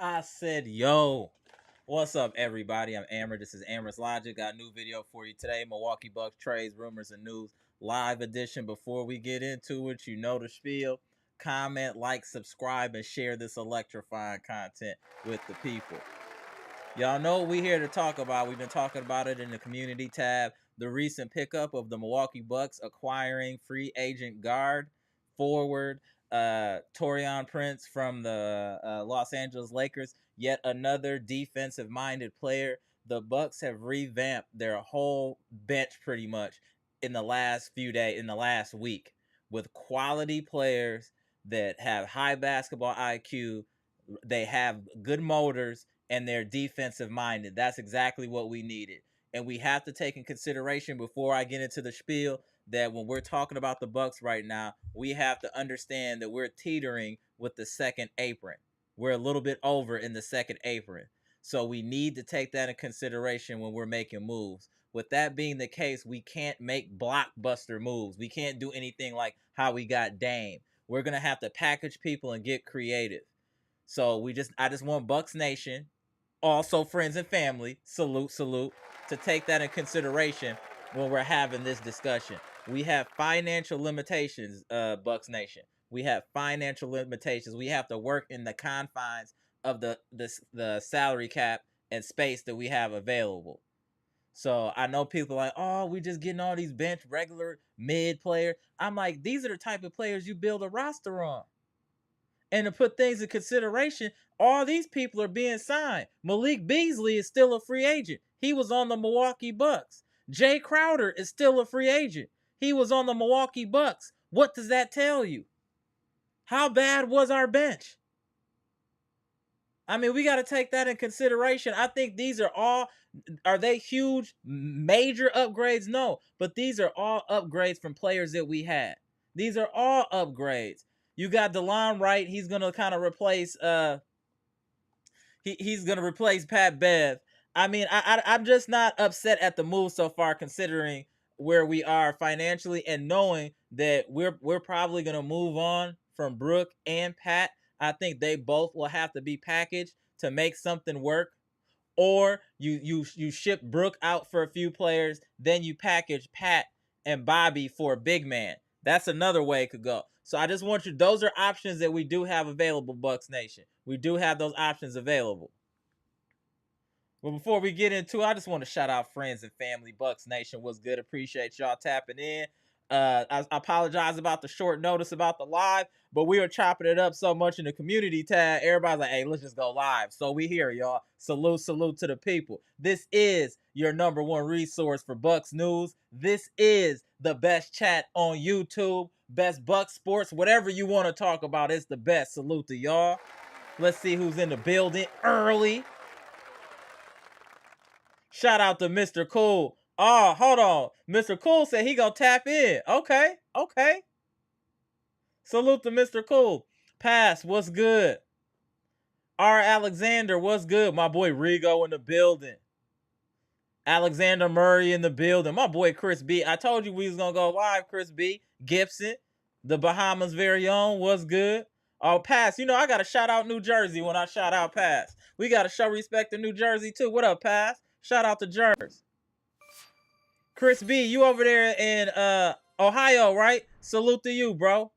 I said, yo, what's up, everybody? I'm Amber. This is amaraslogic. Got a new video for you today. Milwaukee Bucks trades, rumors, and news live edition. Before we get into it, you know the spiel. Comment, like, subscribe, and share this electrifying content with the people. Y'all know what we're here to talk about. We've been talking about it in the community tab. The recent pickup of the Milwaukee Bucks acquiring free agent guard forward Taurean Prince from the Los Angeles Lakers. Yet another defensive-minded player. The Bucks have revamped their whole bench pretty much in the last few days, in the last week, with quality players that have high basketball IQ. They have good motors and they're defensive minded. That's exactly what we needed. And we have to take in consideration before I get into the spiel that when we're talking about the Bucks right now, we have to understand that we're teetering with the second apron. We're a little bit over in the second apron. So we need to take that in consideration when we're making moves. With that being the case, we can't make blockbuster moves. We can't do anything like how we got Dame. We're going to have to package people and get creative. So I just want Bucks Nation, also friends and family, salute, to take that in consideration when we're having this discussion. We have financial limitations, Bucks Nation. We have financial limitations. We have to work in the confines of the salary cap and space that we have available. So I know people are like, oh, we just getting all these bench regular mid player. I'm like, these are the type of players you build a roster on. And to put things in consideration, all these people are being signed. Malik Beasley is still a free agent. He was on the Milwaukee Bucks. Jay Crowder is still a free agent. He was on the Milwaukee Bucks. What does that tell you? How bad was our bench? I mean, we got to take that in consideration. I think these are they huge, major upgrades? No, but these are all upgrades from players that we had. These are all upgrades. You got Delon Wright. He's gonna kind of replace he's gonna replace Pat Bev. I mean, I'm just not upset at the move so far, considering where we are financially and knowing that we're probably gonna move on from Brooke and Pat. I think they both will have to be packaged to make something work. Or you ship Brooke out for a few players, then you package Pat and Bobby for a big man. That's another way it could go. So I just want you, those are options that we do have available, Bucks Nation. We do have those options available. But before we get into it, I just want to shout out friends and family. Bucks Nation, what's good? Appreciate y'all tapping in. I apologize about the short notice about the live, but we were chopping it up so much in the community tab. Everybody's like, hey, let's just go live. So we here, y'all. Salute to the people. This is your number one resource for Bucks news. This is the best chat on YouTube, best Bucks sports, whatever you want to talk about. It's the best. Salute to y'all. Let's see who's in the building early. Shout out to Mr. Cool. Oh, hold on. Mr. Cool said he gonna tap in. Okay. Salute to Mr. Cool. Pass, what's good? R. Alexander, what's good? My boy Rigo in the building. Alexander Murray in the building. My boy Chris B. I told you we was gonna go live, Chris B. Gibson, the Bahamas' very own, what's good? Oh, Pass. You know, I gotta shout out New Jersey when I shout out Pass. We gotta show respect to New Jersey too. What up, Pass? Shout out to Jersey. Chris B, you over there in Ohio, right? Salute to you, bro.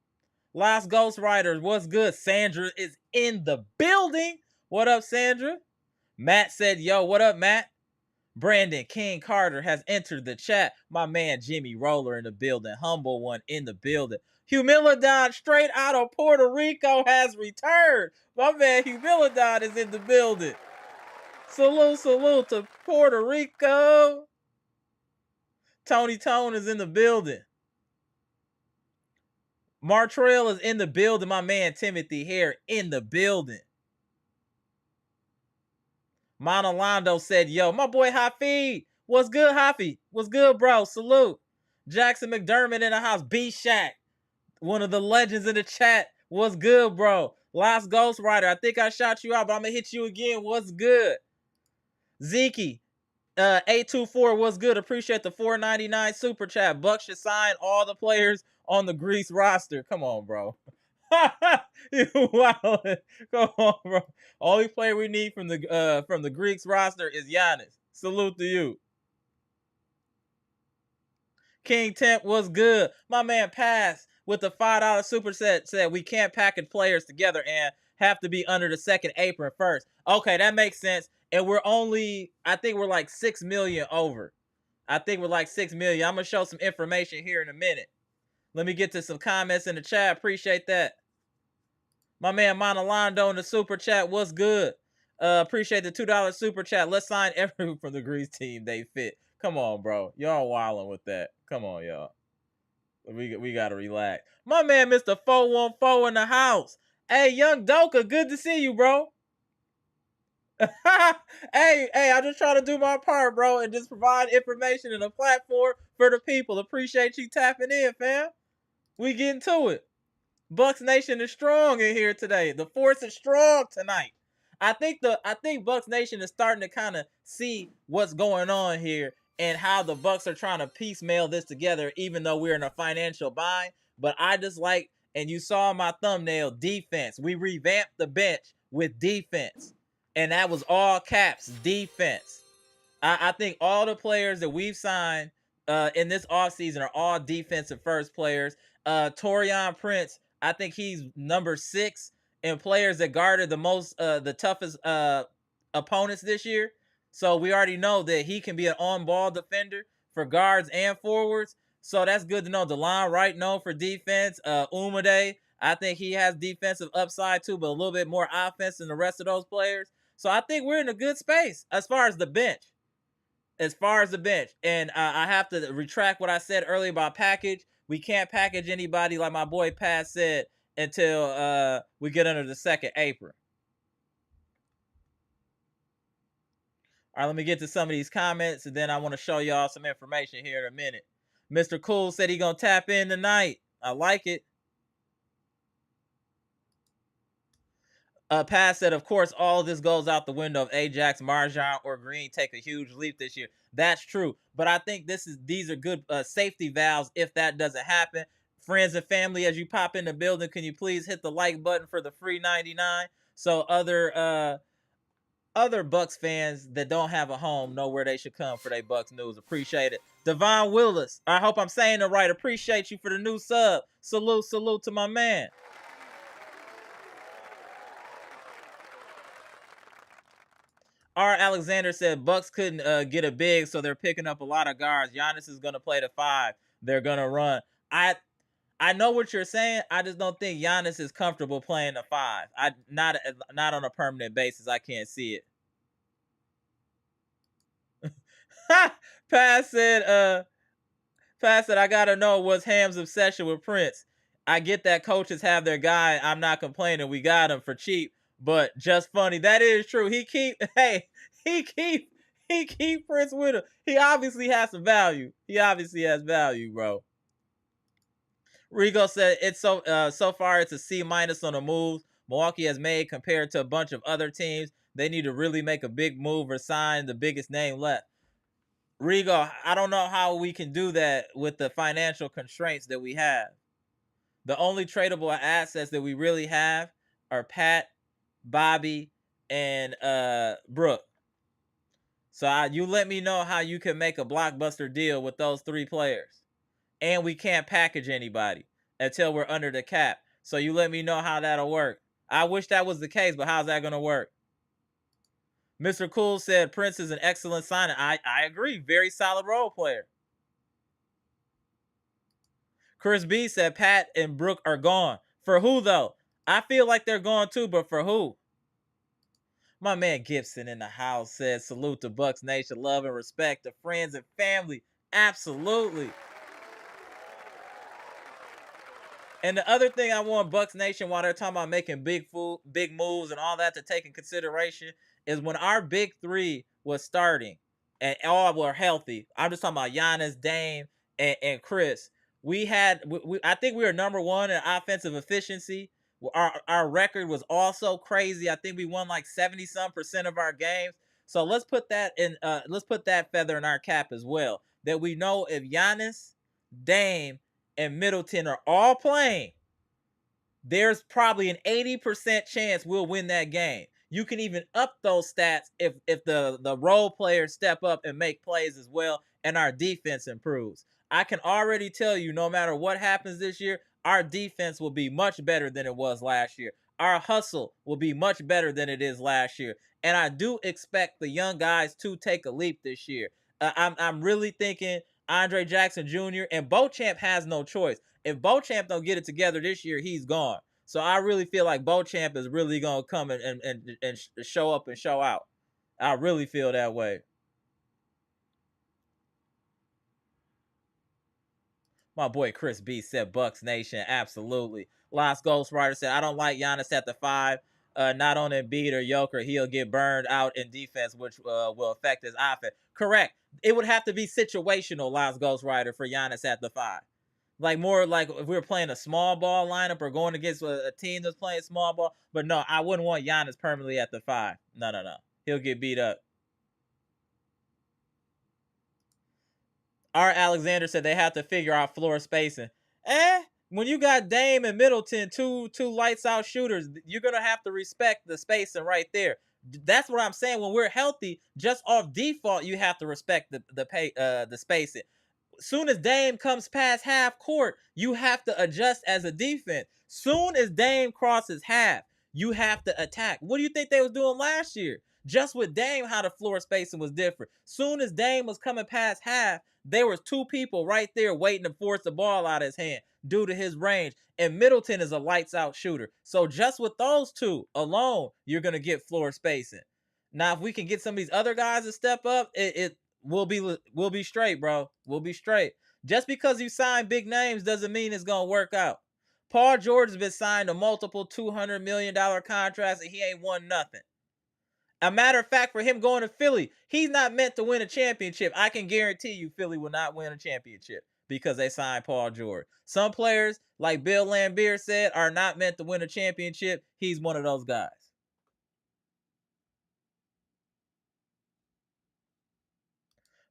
Last Ghost Riders, what's good? Sandra is in the building. What up, Sandra? Matt said, yo, what up, Matt? Brandon King Carter has entered the chat. My man Jimmy Roller in the building. Humble One in the building. Humilidon straight out of Puerto Rico has returned. My man Humilidon is in the building. Salute to Puerto Rico. Tony Tone is in the building. Martrell is in the building. My man Timothy Hare in the building. Monolando said, yo, my boy Hafid. What's good, Hafi? What's good, bro? Salute. Jackson McDermott in the house. B-Shack. One of the legends in the chat. What's good, bro? Last Ghost Rider. I think I shot you out, but I'm going to hit you again. What's good? Zeke. 824, what's good? Appreciate the $4.99 super chat. Bucks should sign all the players on the Greece roster. Come on, bro. You wildin'. Come on, bro. Only player we need from the Greeks roster is Giannis. Salute to you. King Temp was good. My man Pass with the $5 super set said we can't package players together and have to be under the second apron first. Okay, that makes sense. And we're only, I think we're like 6 million over. I think we're like 6 million. I'm gonna show some information here in a minute. Let me get to some comments in the chat. Appreciate that. My man Monalando in the super chat. What's good? Appreciate the $2 super chat. Let's sign everyone from the Greece team. They fit. Come on, bro. Y'all wilding with that. Come on, y'all. We gotta relax. My man, Mr. 414 in the house. Hey, Young Doka, good to see you, bro. hey, I just try to do my part, bro, and just provide information and a platform for the people. Appreciate you tapping in, fam. We getting to it. Bucks Nation is strong in here today. The force is strong tonight. I think Bucks Nation is starting to kind of see what's going on here and how the Bucks are trying to piecemeal this together, even though we're in a financial bind. But I just like, and you saw my thumbnail, defense. We revamped the bench with defense. And that was all caps, defense. I think all the players that we've signed in this offseason are all defensive first players. Taurean Prince, I think he's number 6 in players that guarded the toughest opponents this year. So we already know that he can be an on-ball defender for guards and forwards. So that's good to know. Delon Wright known for defense. Umude, I think he has defensive upside too, but a little bit more offense than the rest of those players. So I think we're in a good space as far as the bench. And I have to retract what I said earlier about package. We can't package anybody, like my boy Pat said, until we get under the second apron. All right, let me get to some of these comments, and then I want to show y'all some information here in a minute. Mr. Cool said he gonna tap in tonight. I like it. Pat said, of course, all of this goes out the window if Ajax, Marjan, or Green take a huge leap this year. That's true. But I think these are good safety valves if that doesn't happen. Friends and family, as you pop in the building, can you please hit the like button for the free 99 so other Bucks fans that don't have a home know where they should come for their Bucks news. Appreciate it. Devon Willis, I hope I'm saying it right. Appreciate you for the new sub. Salute to my man. R. Alexander said Bucks couldn't get a big, so they're picking up a lot of guards. Giannis is going to play the 5. They're going to run. I know what you're saying. I just don't think Giannis is comfortable playing the 5. Not on a permanent basis. I can't see it. Pat said, I got to know what's Ham's obsession with Prince. I get that coaches have their guy. I'm not complaining. We got him for cheap. But just funny. That is true. He keep Prince with him. He obviously has some value. He obviously has value, bro. Rigo said it's so far it's a C- on the moves Milwaukee has made compared to a bunch of other teams. They need to really make a big move or sign the biggest name left. Rigo, I don't know how we can do that with the financial constraints that we have. The only tradable assets that we really have are Pat, Bobby, and Brooke. So you let me know how you can make a blockbuster deal with those 3 players. And we can't package anybody until we're under the cap. So you let me know how that'll work. I wish that was the case, but how's that going to work? Mr. Cool said Prince is an excellent signing. I agree. Very solid role player. Chris B said Pat and Brooke are gone. For who, though? I feel like they're gone too, but for who? My man Gibson in the house says salute to Bucks Nation. Love and respect to friends and family. Absolutely. And the other thing I want Bucks Nation, while they're talking about making big moves and all that to take in consideration, is when our big 3 was starting and all were healthy. I'm just talking about Giannis, Dame, and Chris. I think we were number 1 in offensive efficiency. Our record was also crazy. I think we won like 70-some% of our games. So let's put that feather in our cap as well. That we know if Giannis, Dame, and Middleton are all playing, there's probably an 80% chance we'll win that game. You can even up those stats if the role players step up and make plays as well, and our defense improves. I can already tell you, no matter what happens this year, our defense will be much better than it was last year. Our hustle will be much better than it is last year. And I do expect the young guys to take a leap this year. I'm really thinking Andre Jackson Jr. and Beauchamp has no choice. If Beauchamp don't get it together this year, he's gone. So I really feel like Beauchamp is really gonna come and show up and show out. I really feel that way. My boy Chris B said Bucks Nation, absolutely. Last Ghostwriter said I don't like Giannis at the 5. Not on Embiid or Joker, he'll get burned out in defense, which will affect his offense. Correct. It would have to be situational, Last Ghostwriter, for Giannis at the 5. Like more like if we were playing a small ball lineup or going against a team that's playing small ball. But no, I wouldn't want Giannis permanently at the 5. No. He'll get beat up. Art Alexander said they have to figure out floor spacing. When you got Dame and Middleton, two lights out shooters, you're gonna have to respect the spacing right there. That's what I'm saying. When we're healthy, just off default, you have to respect the spacing. Soon as Dame comes past half court, you have to adjust as a defense. Soon as Dame crosses half, you have to attack. What do you think they was doing last year? Just with Dame, how the floor spacing was different. Soon as Dame was coming past half, there was two people right there waiting to force the ball out of his hand due to his range. And Middleton is a lights out shooter. So just with those two alone, you're going to get floor spacing. Now, if we can get some of these other guys to step up, we'll be straight, bro. We'll be straight. Just because you sign big names doesn't mean it's going to work out. Paul George has been signed to multiple $200 million contracts and he ain't won nothing. A matter of fact, for him going to Philly, he's not meant to win a championship. I can guarantee you Philly will not win a championship because they signed Paul George. Some players, like Bill Laimbeer said, are not meant to win a championship. He's one of those guys.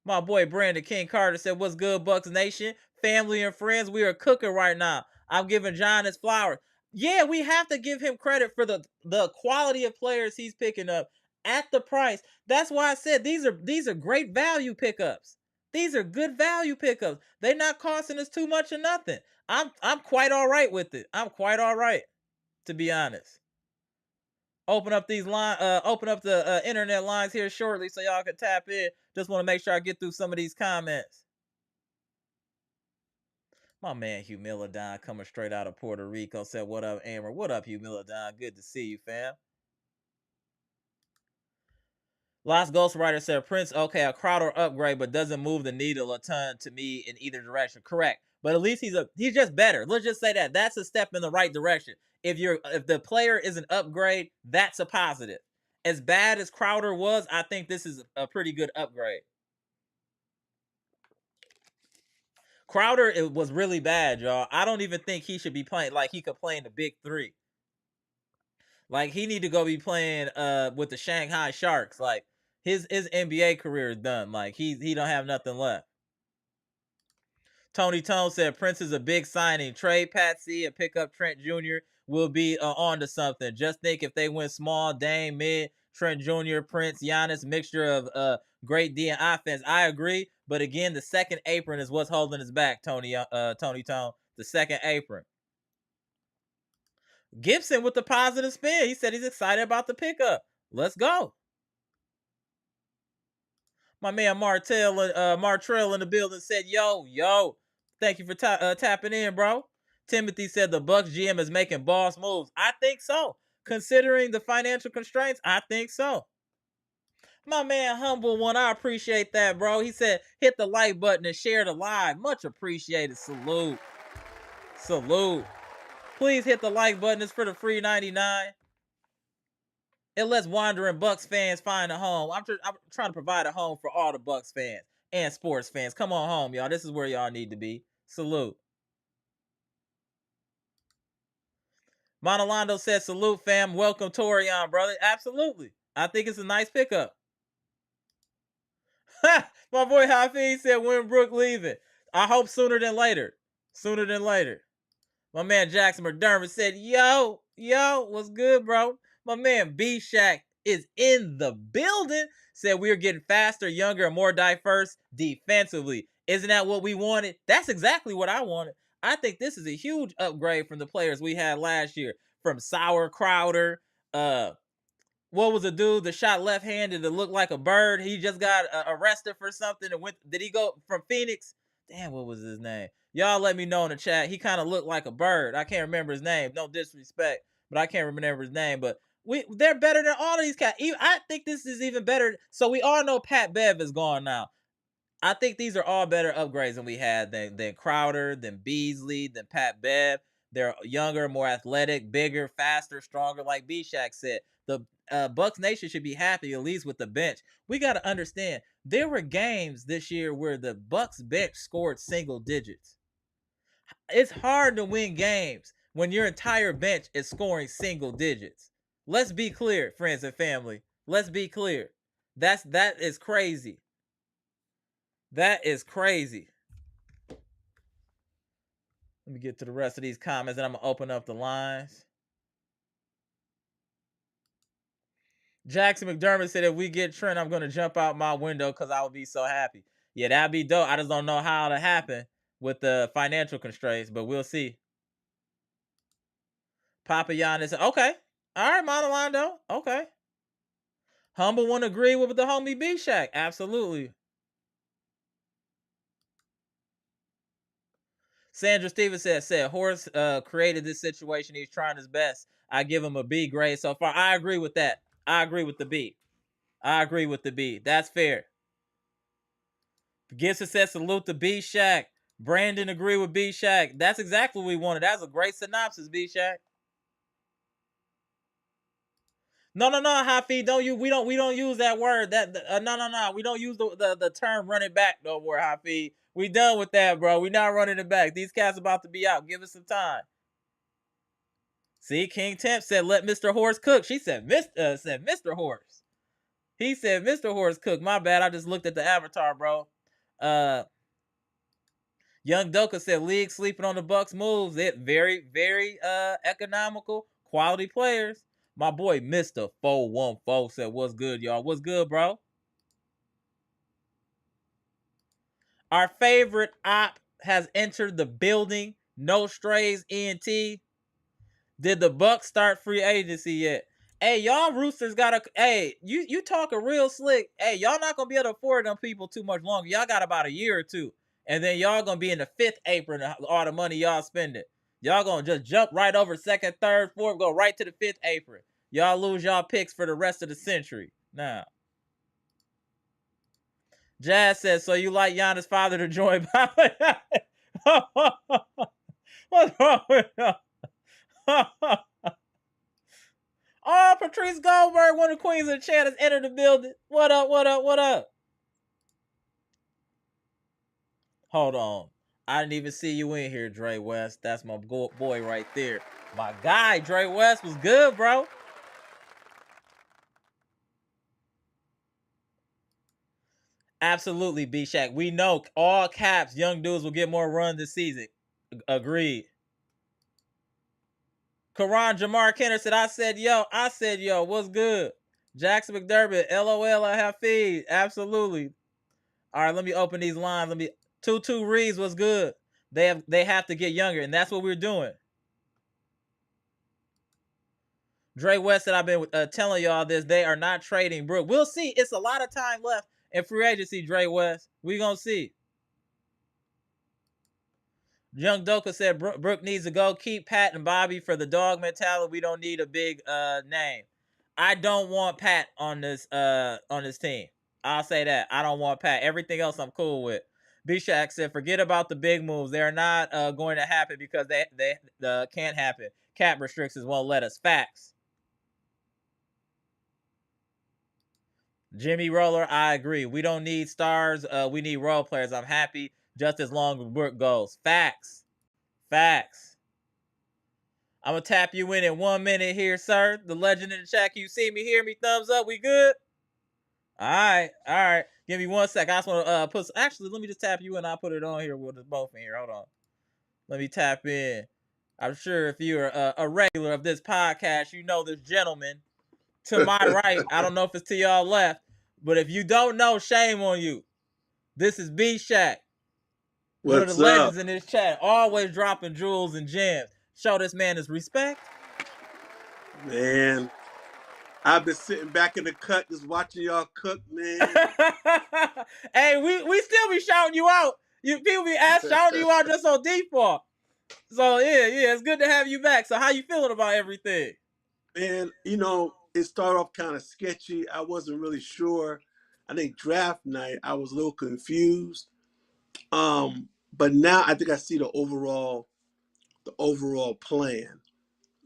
My boy Brandon King Carter said, what's good, Bucks Nation? Family and friends, we are cooking right now. I'm giving John his flowers. Yeah, we have to give him credit for the quality of players he's picking up at the price. That's why I said these are great value pickups. These are good value pickups. They're not costing us too much or nothing. I'm quite all right with it. I'm quite all right, to be honest. Open up the internet lines here shortly so y'all can tap in. Just want to make sure I get through some of these comments. My man Humilidon coming straight out of Puerto Rico said, what up, Amber? What up, Humilidon? Good to see you, fam. Lost Ghostwriter said, Prince, okay, a Crowder upgrade, but doesn't move the needle a ton to me in either direction. Correct. But at least he's just better. Let's just say that. That's a step in the right direction. If the player is an upgrade, that's a positive. As bad as Crowder was, I think this is a pretty good upgrade. Crowder, it was really bad, y'all. I don't even think he should be playing like he could play in the big three. Like he need to go be playing with the Shanghai Sharks. Like his NBA career is done. Like he don't have nothing left. Tony Tone said Prince is a big signing. Trade Patsy and pick up Trent Jr. will be on to something. Just think if they went small, Dame, mid, Trent Jr., Prince, Giannis, mixture of great D and offense. I agree. But again, the second apron is what's holding us back, Tony Tone. The second apron. Gibson with the positive spin. He said he's excited about the pickup. Let's go. My man Martrell in the building said, yo. Thank you for tapping in, bro. Timothy said the Bucks GM is making boss moves. I think so. Considering the financial constraints, I think so. My man Humble One, I appreciate that, bro. He said, hit the like button and share the live. Much appreciated. Salute. Please hit the like button. It's for the free 99. It lets wandering Bucks fans find a home. I'm trying to provide a home for all the Bucks fans and sports fans. Come on home, y'all. This is where y'all need to be. Salute. Monolando says, salute, fam. Welcome, Taurean, brother. Absolutely. I think it's a nice pickup. My boy Hafiz said, when Brook leaving? I hope sooner than later. My man Jackson McDermott said, yo, what's good, bro? My man B Shack is in the building. Said we're getting faster, younger, and more diverse defensively. Isn't that what we wanted? That's exactly what I wanted. I think this is a huge upgrade from the players we had last year. From Sauer Crowder, what was the dude that shot left-handed that looked like a bird? He just got arrested for something and went. Did he go from Phoenix? Damn, what was his name? Y'all let me know in the chat. He kind of looked like a bird. I can't remember his name. No disrespect, but I can't remember his name. But they're better than all of these cats. I think this is even better. So we all know Pat Bev is gone now. I think these are all better upgrades than we had than Crowder, than Beasley, than Pat Bev. They're younger, more athletic, bigger, faster, stronger. Like B-Shack said, the Bucks Nation should be happy at least with the bench. We got to understand there were games this year where the Bucks bench scored single digits. It's hard to win games when your entire bench is scoring single digits. Let's be clear, friends and family. Let's be clear. That is crazy. That is crazy. Let me get to the rest of these comments and I'm going to open up the lines. Jackson McDermott said, if we get Trent, I'm going to jump out my window because I would be so happy. Yeah, that'd be dope. I just don't know how it'll happen with the financial constraints, but we'll see. Papa Giannis said, okay. All right, Monolando. Okay. Humble one agree with the homie B-Shack. Absolutely. Sandra Stevens said Horace created this situation. He's trying his best. I give him a B grade so far. I agree with that. I agree with the B. I agree with the B. That's fair. Gibson said salute to B-Shack. Brandon agree with B-Shack. That's exactly what we wanted. That's a great synopsis, B-Shack. No, Hafi, we don't use that word. No. We don't use the term running back no more, Hafi. We done with that, bro. We not running it back. These cats about to be out. Give us some time. See, King Temp said let Mr. Horse cook. She said Mr. Horse. He said Mr. Horse cook. My bad. I just looked at the avatar, bro. Young Doka said league sleeping on the Bucks moves. It very, very economical, quality players. My boy Mr. 414 said, what's good, y'all? What's good, bro? Our favorite op has entered the building. No strays, ENT. Did the Bucks start free agency yet? Hey, y'all Roosters gotta. Hey, you talking real slick. Hey, y'all not gonna be able to afford them people too much longer. Y'all got about a year or two. And then y'all gonna be in the fifth apron all the money y'all spending. Y'all gonna just jump right over second, third, fourth, go right to the fifth apron. Y'all lose y'all picks for the rest of the century. Now, Jazz says, so you like Giannis' father to join Papa? What's wrong with y'all? Oh, Patrice Goldberg, one of the queens of the chat, has entered the building. What up? Hold on. I didn't even see you in here, Dre West. That's my boy right there. My guy, Dre West, was good, bro. Absolutely, B-Shack. We know all caps, young dudes will get more run this season. Agreed. Karan Jamar Kenner said, I said, yo, what's good? Jackson McDermott, LOL, I have feed. Absolutely. All right, let me open these lines. 2-2 Reeves was good. They have to get younger, and that's what we're doing. Dre West said, I've been telling y'all this. They are not trading Brook. We'll see. It's a lot of time left in free agency, Dre West. We gonna see. Young Doka said Brook needs to go. Keep Pat and Bobby for the dog mentality. We don't need a big name. I don't want Pat on this team. I'll say that. I don't want Pat. Everything else I'm cool with. B-Shack said, forget about the big moves. They're not going to happen because they can't happen. Cap restrictions won't let us. Facts. Jimmy Roller, I agree. We don't need stars. We need role players. I'm happy just as long as work goes. Facts. I'm going to tap you in 1 minute here, sir. The legend in the chat. Can you see me, hear me? Thumbs up. We good? All right. Give me 1 sec. I just want to put... Actually, let me just tap you in. I'll put it on here with us both in here. Hold on. Let me tap in. I'm sure if you're a regular of this podcast, you know this gentleman to my right. I don't know if it's to y'all left, but if you don't know, shame on you. This is B Shack, one of the What's up, legends in this chat, always dropping jewels and gems. Show this man his respect. man? I've been sitting back in the cut just watching y'all cook, man. Hey, we still be shouting you out. People be shouting you out just on default. So yeah, it's good to have you back. So how you feeling about everything? Man, it started off kind of sketchy. I wasn't really sure. I think draft night I was a little confused. But now I think I see the overall plan.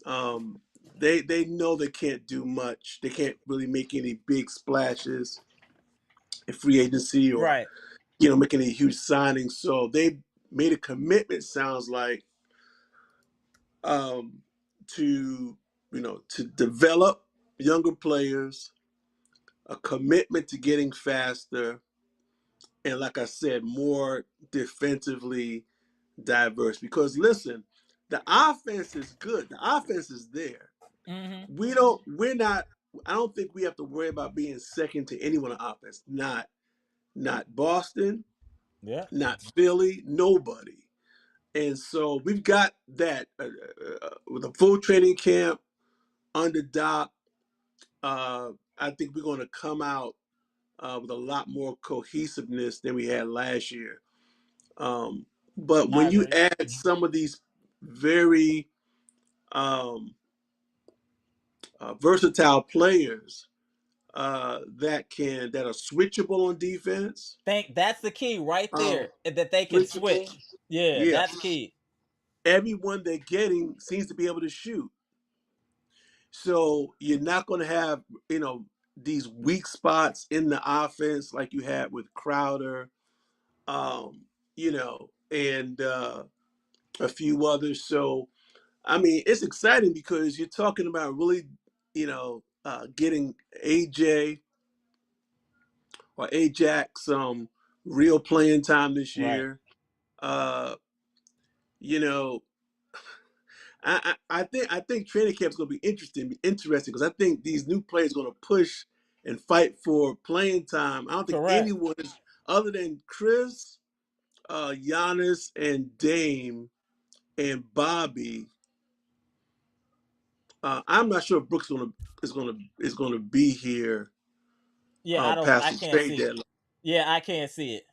Um, they know they can't do much. They can't really make any big splashes in free agency or Right. make any huge signings. So they made a commitment. Sounds like um, to develop younger players, a commitment to getting faster, and like I said, more defensively diverse. Because listen, the offense is good. The offense is there. Mm-hmm. We're not. I don't think we have to worry about being second to anyone on offense. Not Boston, Yeah. not Philly, nobody. And so we've got that with a full training camp under Doc. I think we're going to come out with a lot more cohesiveness than we had last year. But I when you agree. add some of these very versatile players that are switchable on defense, That's the key right um, there. That they can switchable, switch. Yeah, yeah. that's key. Everyone they're getting seems to be able to shoot. So you're not going to have these weak spots in the offense like you had with Crowder, and a few others. So I mean, it's exciting because you're talking about really, getting AJ or Ajax some real playing time this Right. year. Uh, you know, I think training camp is going to be interesting because I think these new players are going to push and fight for playing time. I don't think Correct. anyone is other than Chris, Giannis, and Dame and Bobby. I'm not sure if Brooks is gonna be here Yeah, past I the can't trade see it. deadline. Yeah, I can't see it.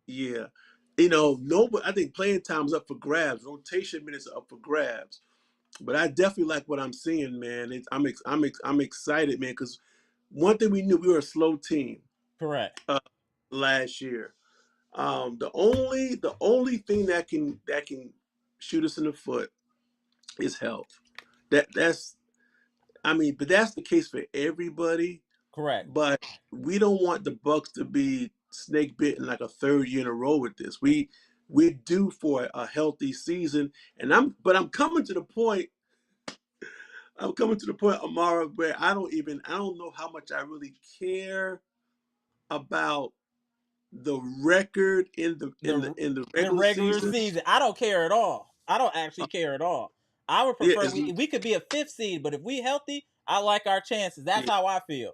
Yeah, nobody. I think playing time's up for grabs. Rotation minutes are up for grabs. But I definitely like what I'm seeing, man. I'm excited, man, because one thing we knew we were a slow team Correct. uh, last year. The only thing that can shoot us in the foot is health. That's but that's the case for everybody. Correct. But we don't want the Bucks to be snake bitten like a third year in a row with this. We're due for a healthy season, and I'm coming to the point. I'm coming to the point, Amara, where I don't know how much I really care about the record in the in the The in the the regular regular season. season, I don't care at all. I don't actually care at all. I would Yeah, prefer we could be a fifth seed, but if we healthy, I like our chances. That's yeah. how I feel.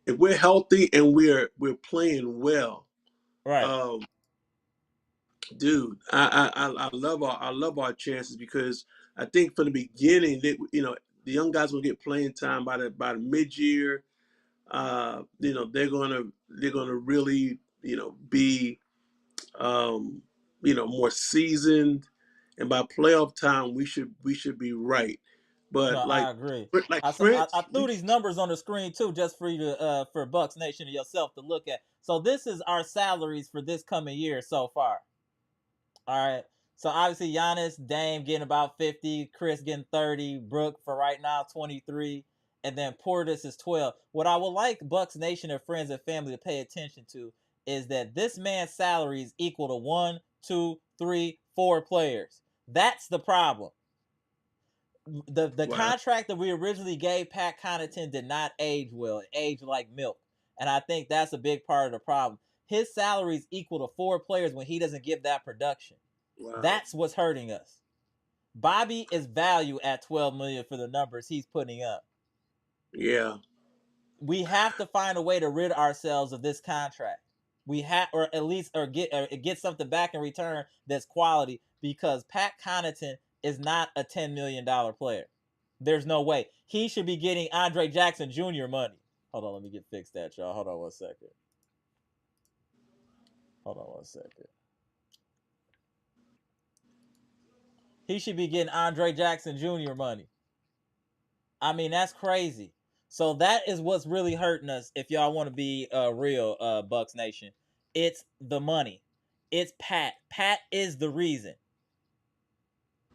If we're healthy and we're playing well, Right. um, dude, I love our chances because I think from the beginning that the young guys will get playing time by the mid year. They're gonna really be more seasoned, and by playoff time we should be right. No, But I agree. like I Prince, threw these numbers on the screen too, just for you to for Bucks Nation and yourself to look at. So this is our salaries for this coming year so far. All right. So obviously Giannis, Dame getting about 50, Chris getting 30, Brook for right now 23, and then Portis is 12. What I would like Bucks Nation and friends and family to pay attention to is that this man's salary is equal to 1, 2, 3, 4 players. That's the problem. The wow, contract that we originally gave Pat Connaughton did not age well. It aged like milk. And I think that's a big part of the problem. His salary is equal to 4 players when he doesn't give that production. wow, That's what's hurting us. Bobby is valued at $12 million for the numbers he's putting up. Yeah. We have to find a way to rid ourselves of this contract. We have, or at least, or get something back in return that's quality, because Pat Connaughton is not a $10 million player. There's no way. He should be getting Andre Jackson Jr. money. Hold on, let me get fixed that, y'all. Hold on one second. Hold on one second. He should be getting Andre Jackson Jr. money. I mean, that's crazy. So that is what's really hurting us. If y'all want to be real, Bucks Nation, it's the money. It's Pat. Pat is the reason.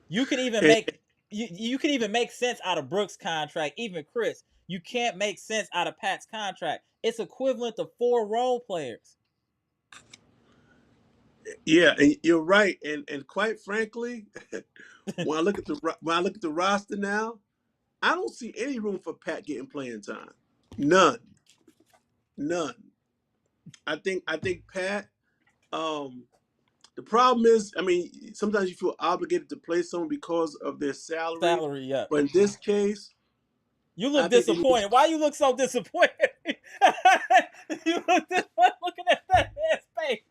You can even And, make you can even make sense out of Brooks' contract. Even Chris, you can't make sense out of Pat's contract. It's equivalent to 4 role players. yeah, and you're right. And quite frankly, when I look at the roster now, I don't see any room for Pat getting playing time. None. None. I think Pat. Um, the problem is, I mean, sometimes you feel obligated to play someone because of their salary, Salary, yeah. but in this case, You I look think they need to. disappointed. Why you look so disappointed? You look disappointed looking at that man's face.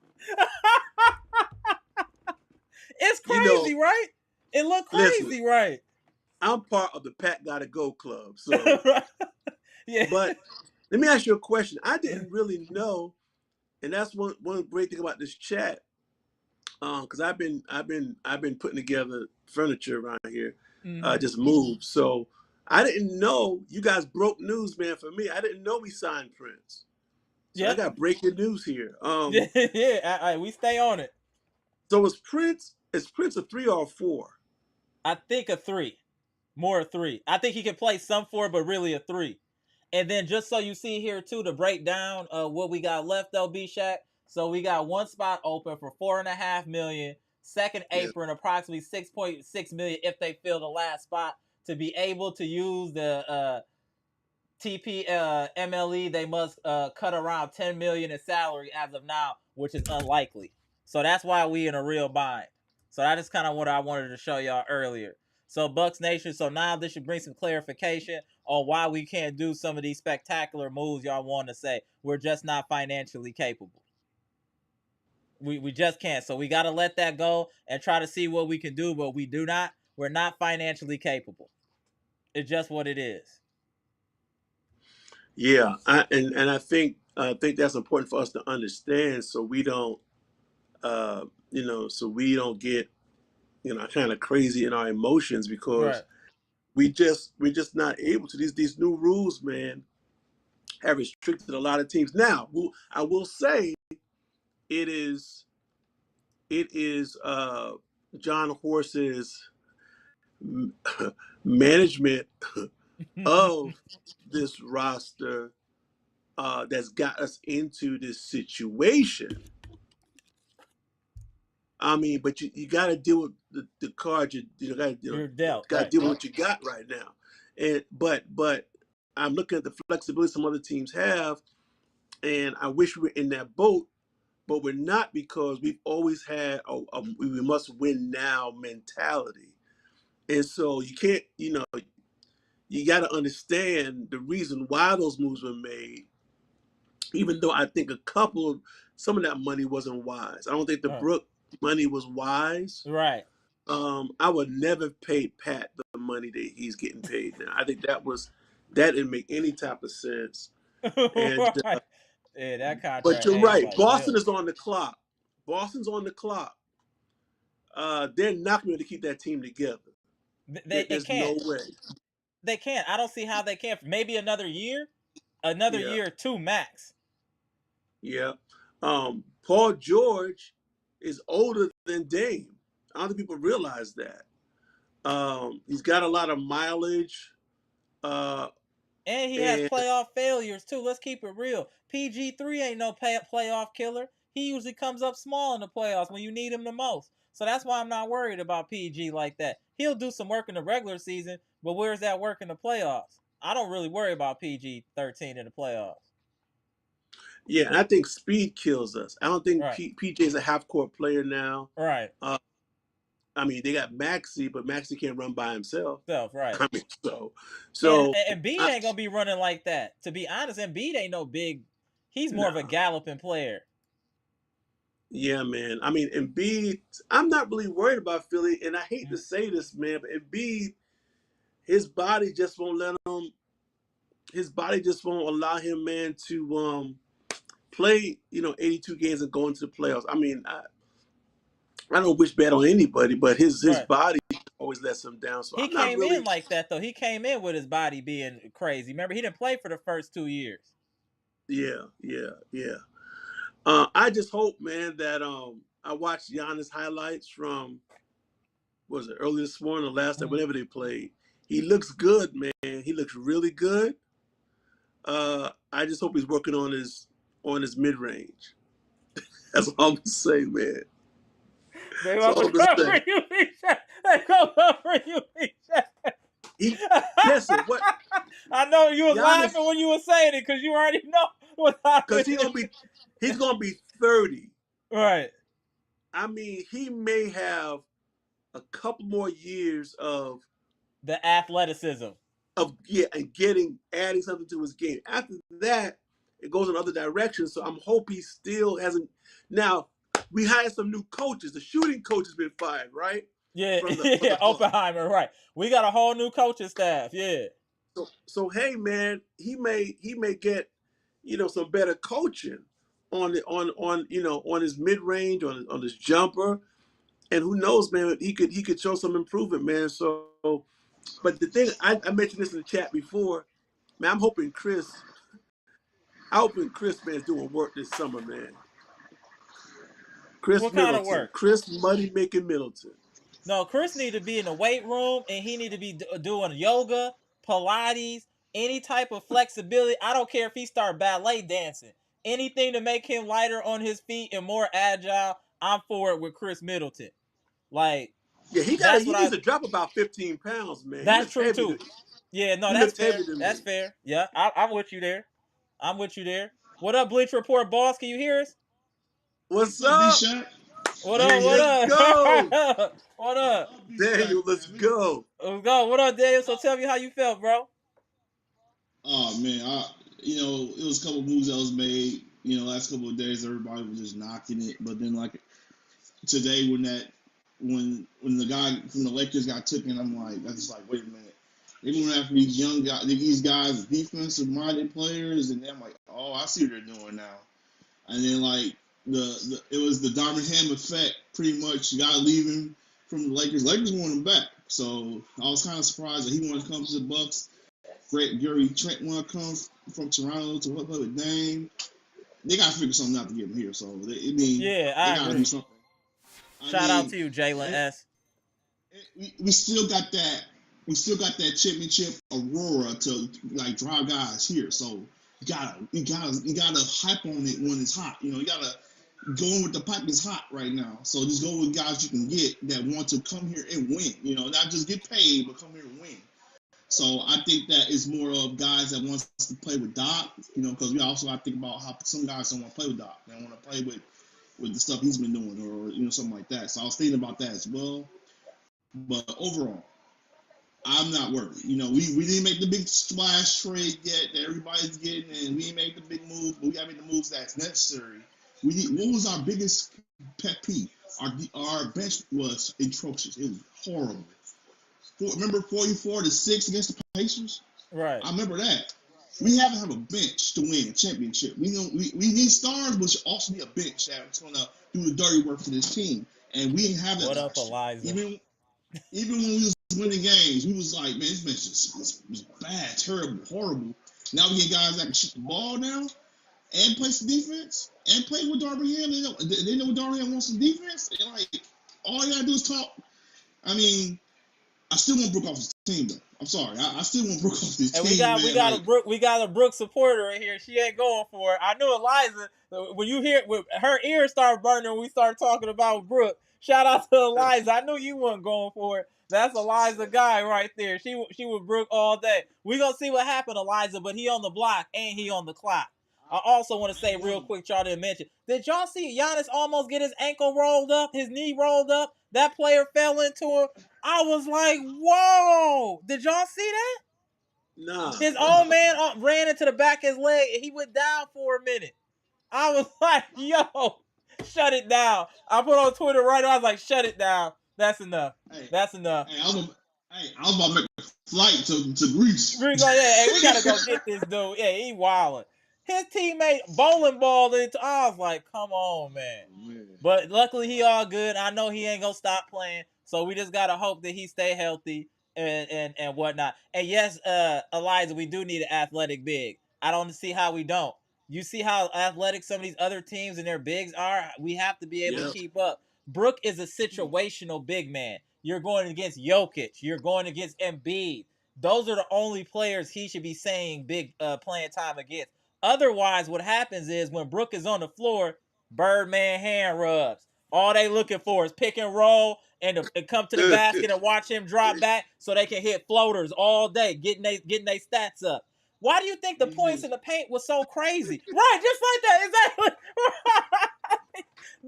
It's You know, crazy, right? It looked listen, crazy, right? I'm part of the Pat Gotta Go club, so. Yeah. But let me ask you a question. I didn't really know, and that's one great thing about this chat. Because I've been putting together furniture around here, Mm-hmm. just moved. So I didn't know you guys broke news, man. For me, I didn't know we signed Prince. So I Yep. got breaking news here. Yeah. We stay on it. So is Prince? Is Prince a 3 or a 4? I think a 3, more a 3. I think he can play some 4, but really a 3. And then just so you see here too, to break down what we got left though, B Shaq. So we got one spot open for $4.5 million. Second Yeah. apron approximately 6.6 million if they fill the last spot. To be able to use the TP MLE, they must cut around 10 million in salary as of now, which is unlikely. So that's why we in a real bind. So that is kind of what I wanted to show y'all earlier. So Bucks Nation, so now this should bring some clarification on why we can't do some of these spectacular moves y'all want to say. We're just not financially capable. We just can't. So we got to let that go and try to see what we can do, but we're not financially capable. It's just what it is. Yeah, and I think that's important for us to understand, so we don't, so we don't get, kind of crazy in our emotions because Right. we're just not able to. These new rules, man, have restricted a lot of teams. Now, I will say it is John Horse's management of this roster that's got us into this situation. I mean, but you got to deal with the cards. You're dealt, got to right. deal with what you got right now. And but I'm looking at the flexibility some other teams have, and I wish we were in that boat, but we're not because we've always had a we must win now mentality. And so you can't, you got to understand the reason why those moves were made. Even though I think some of that money wasn't wise. I don't think the Brook money was wise. Right. I would never pay Pat the money that he's getting paid now. I think that didn't make any type of sense. And Right. Yeah, that but contract you're hangs right. like Boston milk. is on the clock. Boston's on the clock. They're not going to keep that team together. They There's can't. no way. They can't. I don't see how they can. Maybe another Yeah, year, 2 max. yeah. Paul George is older than Dame. I don't think people realize that. He's got a lot of mileage. Uh, And he has and playoff failures too. Let's keep it real. PG3 ain't no playoff killer. He usually comes up small in the playoffs when you need him the most. So that's why I'm not worried about PG like that. He'll do some work in the regular season, but where's that work in the playoffs? I don't really worry about PG 13 in the playoffs. yeah, and I think speed kills us. I don't think Right. PJ is a half court player now. Right. Uh, I mean, they got Maxey, but Maxey can't run by himself. Right. I mean, so and Embiid ain't gonna be running like that. To be honest, Embiid ain't no big. He's more of a galloping player. Yeah, man. I mean, Embiid, I'm not really worried about Philly, and I hate to say this, man, but Embiid, his body just won't let him. His body just won't allow him, man, to play, 82 games and go into the playoffs. I mean, I don't wish bad on anybody, but his body always lets him down. So he I'm not came really in like that though. He came in with his body being crazy. Remember, he didn't play for the first 2 years. Yeah. I just hope, man, that I watched Giannis highlights from was it early this morning or last night, whenever they played. He looks good, man. He looks really good. I just hope he's working on his mid range. That's all I'm gonna say, man. They gonna come for you, They gonna come for you, Listen, what? I know you was laughing when you were saying it because you already know what because he's gonna be 30. Right. I mean, he may have a couple more years of the athleticism. And adding something to his game. After that, it goes in other directions. So I'm hope he still hasn't. Now, we hired some new coaches. The shooting coach has been fired, right? Yeah, Oppenheimer, right. We got a whole new coaching staff, yeah. So hey, man, he may get, some better coaching on his mid range, on his jumper, and who knows, man, he could show some improvement, man. So, but the thing I mentioned this in the chat before, man, I'm hoping Chris, man, is doing work this summer, man. Chris what Middleton, kind of work? Chris Money Making Middleton. No, Chris need to be in the weight room, and he need to be doing yoga, Pilates, any type of flexibility. I don't care if he start ballet dancing. Anything to make him lighter on his feet and more agile, I'm for it with Chris Middleton. Like, yeah, he needs to drop about 15 pounds, man. That's true too. Yeah, no, that's fair. That's fair. Yeah, I'm with you there. I'm with you there. What up, Bleach Report boss? Can you hear us? What's up? What up? What up? Go. What up? Daniel, let's go. Let's go. What up, Daniel? So tell me how you felt, bro. Oh man, it was a couple moves that was made. Last couple of days everybody was just knocking it, but then like today when the guy from the Lakers got taken, I'm just like, wait a minute. They're going after these young guys, these guys, defensive minded players, and then I'm like, oh, I see what they're doing now. And then like it was the Darvin Ham effect, pretty much. The guy leaving from the Lakers. Lakers wanted him back, so I was kind of surprised that he wanted to come to the Bucks. Gary Trent wanted to come from Toronto to play with Dame. They got to figure something out to get him here. So I got to do something. Shout out to you, Jalen S. We still got that. We still got that championship aurora to like drive guys here. So you gotta hype on it when it's hot. You gotta go in with the pipe is hot right now. So just go with guys you can get that want to come here and win. Not just get paid, but come here and win. So I think that it's more of guys that wants to play with Doc. Because we also have to think about how some guys don't want to play with Doc. They want to play with the stuff he's been doing, or something like that. So I was thinking about that as well. But overall, I'm not worried. We didn't make the big splash trade yet that everybody's getting, and we didn't make the big moves, but we got to make the moves that's necessary. What was our biggest pet peeve? Our bench was atrocious. It was horrible. Remember 44-6 against the Pacers? Right. I remember that. We haven't have a bench to win a championship. We need stars, but also need a bench that's going to do the dirty work for this team. And we didn't have that. What up, Eliza? Even when we was winning games, we was like, man, this bench is bad, terrible, horrible. Now we get guys that can shoot the ball now and play some defense and play with Darvin Ham. They know Darvin Ham wants some defense. And like, all you got to do is talk. I mean, I still want Brook off his team, though. I'm sorry. I still want Brook off his team. And we got a Brook supporter in here. She ain't going for it. I knew Eliza, when you hear her ears start burning when we start talking about Brook. Shout out to Eliza. I knew you weren't going for it. That's Eliza guy right there. She with Brook all day. We gonna see what happened, Eliza, but he on the block and he on the clock. I also want to say real quick, y'all didn't mention. Did y'all see Giannis almost get his ankle rolled up, his knee rolled up? that player fell into him. I was like, whoa! Did y'all see that? Nah. His own man ran into the back of his leg and he went down for a minute. I was like, yo, shut it down. I put on Twitter right now. I was like, shut it down. That's enough. That's enough. Hey, I was about to make a flight to Greece. Greece like, hey, we gotta go get this dude. Yeah, he wilding. His teammate bowling balled into. I was like, come on, man. But luckily he all good. I know he ain't gonna stop playing. So we just gotta hope that he stay healthy and whatnot. And yes, Eliza, we do need an athletic big. I don't see how we don't. You see how athletic some of these other teams and their bigs are? We have to be able to keep up. Brook is a situational big man. You're going against Jokic. You're going against Embiid. Those are the only players he should be saying big playing time against. Otherwise, what happens is when Brook is on the floor, Birdman hand rubs. All they looking for is pick and roll and come to the basket and watch him drop back so they can hit floaters all day, getting their stats up. Why do you think the points in the paint was so crazy? Right, just like that,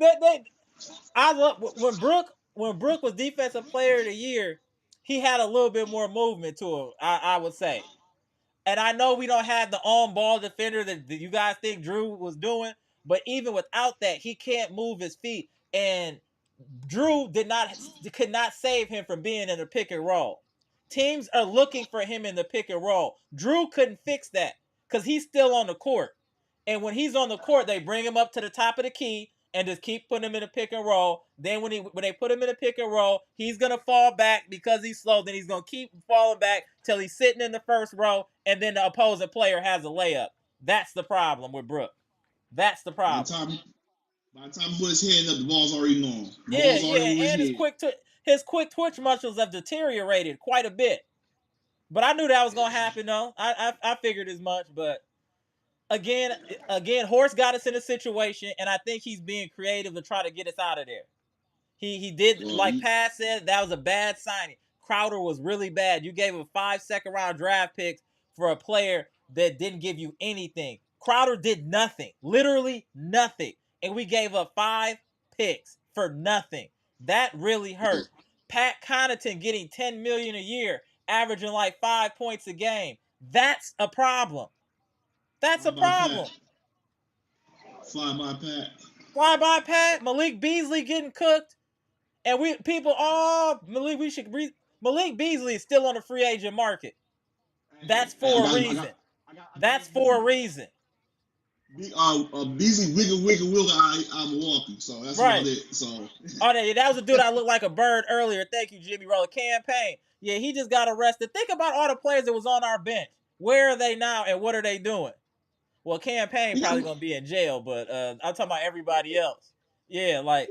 exactly. I love when Brook was defensive player of the year. He had a little bit more movement to him, I would say. And I know we don't have the on-ball defender that you guys think Drew was doing, but even without that, he can't move his feet. And Drew could not save him from being in the pick and roll. Teams are looking for him in the pick and roll. Drew couldn't fix that because he's still on the court. And when he's on the court, they bring him up to the top of the key and just keep putting him in a pick and roll. Then when they put him in a pick and roll, he's going to fall back because he's slow. Then he's going to keep falling back till he's sitting in the first row, and then the opposing player has a layup. That's the problem with Brook. That's the problem. By the time he put his hand up, the ball's already gone. And his quick twitch muscles have deteriorated quite a bit. But I knew that was going to happen, though. I figured as much, but Again, Horst got us in a situation, and I think he's being creative to try to get us out of there. He did, like Pat said, that was a bad signing. Crowder was really bad. You gave him 5 second-round draft picks for a player that didn't give you anything. Crowder did nothing, literally nothing, and we gave up 5 picks for nothing. That really hurt. Pat Connaughton getting $10 million a year, averaging like 5 points a game. That's a problem. That's a problem. Fly by Pat. Malik Beasley getting cooked. And Malik Beasley is still on the free agent market. That's for a reason. That's for a reason. Beasley wiggle out Milwaukee. So that's right. About it. So that was a dude that looked like a bird earlier. Thank you, Jimmy Roller. Campaign. Yeah, he just got arrested. Think about all the players that was on our bench. Where are they now and what are they doing? Well, Campaign probably gonna be in jail, but I'm talking about everybody else. Yeah, like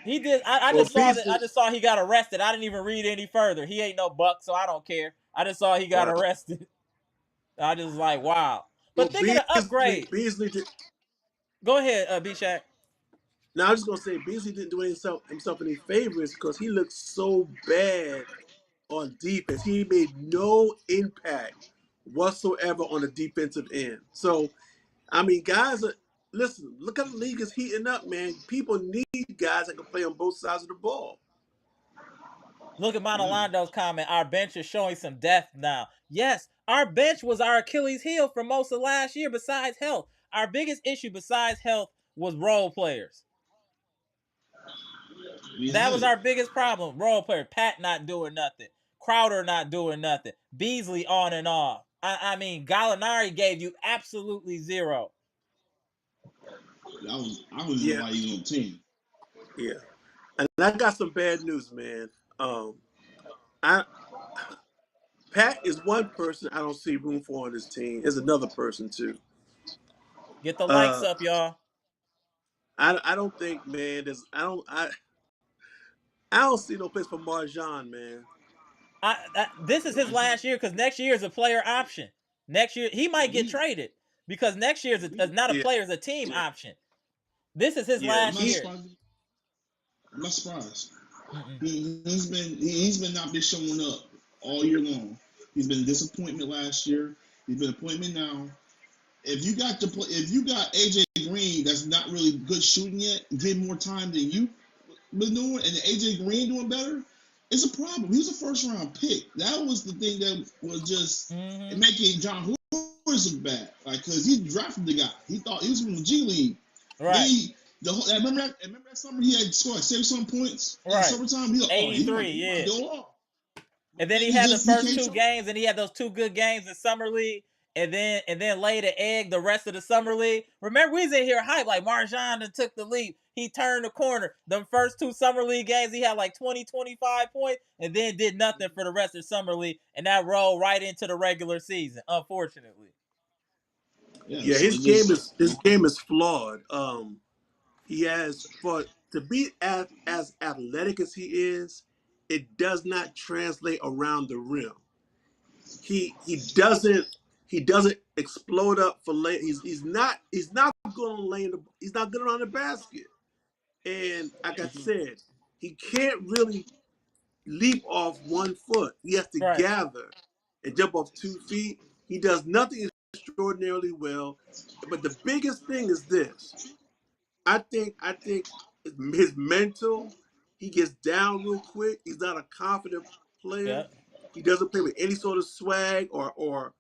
he did. I just saw he got arrested. I didn't even read any further. He ain't no Buck, so I don't care. I just saw he got arrested. I just like wow. But thinking of upgrade. Beasley did. Go ahead, B-Shack. Now I was just gonna say Beasley didn't do himself any favors because he looked so bad on defense. He made no impact whatsoever on the defensive end. So, I mean, guys, listen, look how the league is heating up, man. People need guys that can play on both sides of the ball. Look at Montelando's comment. Our bench is showing some depth now. Yes, our bench was our Achilles heel for most of last year besides health. Our biggest issue besides health was role players. That was our biggest problem. Role player. Pat not doing nothing. Crowder not doing nothing. Beasley on and off. I mean, Gallinari gave you absolutely zero. I was why you on the team. Yeah. And I got some bad news, man. Pat is one person I don't see room for on this team. There's another person too. Get the likes up, y'all. I don't think, man. I don't see no place for Marjan, man. This is his last year because next year is a player option. Next year he might get traded because next year is not a player, it's a team option. This is his last year. I'm not surprised. He's been not been showing up all year long. He's been a disappointment last year. He's been an appointment now. If you got AJ Green that's not really good shooting yet, give more time than you. been doing and AJ Green doing better, it's a problem. He was a first round pick. That was the thing that was just making John Hornets look bad. Like, because he drafted the guy. He thought he was from the G League. Right. Remember that summer he had scored 70-some points in the summertime? He 83, he go off. And then he had the first 2 games, and he had those 2 good games in summer league, and then laid an egg the rest of the summer league. Remember, we was in here hype like Marjan took the leap. He turned the corner. The first 2 summer league games, he had like 20, 25 points, and then did nothing for the rest of the summer league, and that rolled right into the regular season, unfortunately. Yeah, his game is flawed. He has to be as athletic as he is, it does not translate around the rim. He doesn't explode up for lay. He's not going to lay he's not good around the basket. And like I said, he can't really leap off 1 foot. He has to gather and jump off 2 feet. He does nothing extraordinarily well. But the biggest thing is this. I think his mental, he gets down real quick. He's not a confident player. He doesn't play with any sort of swag or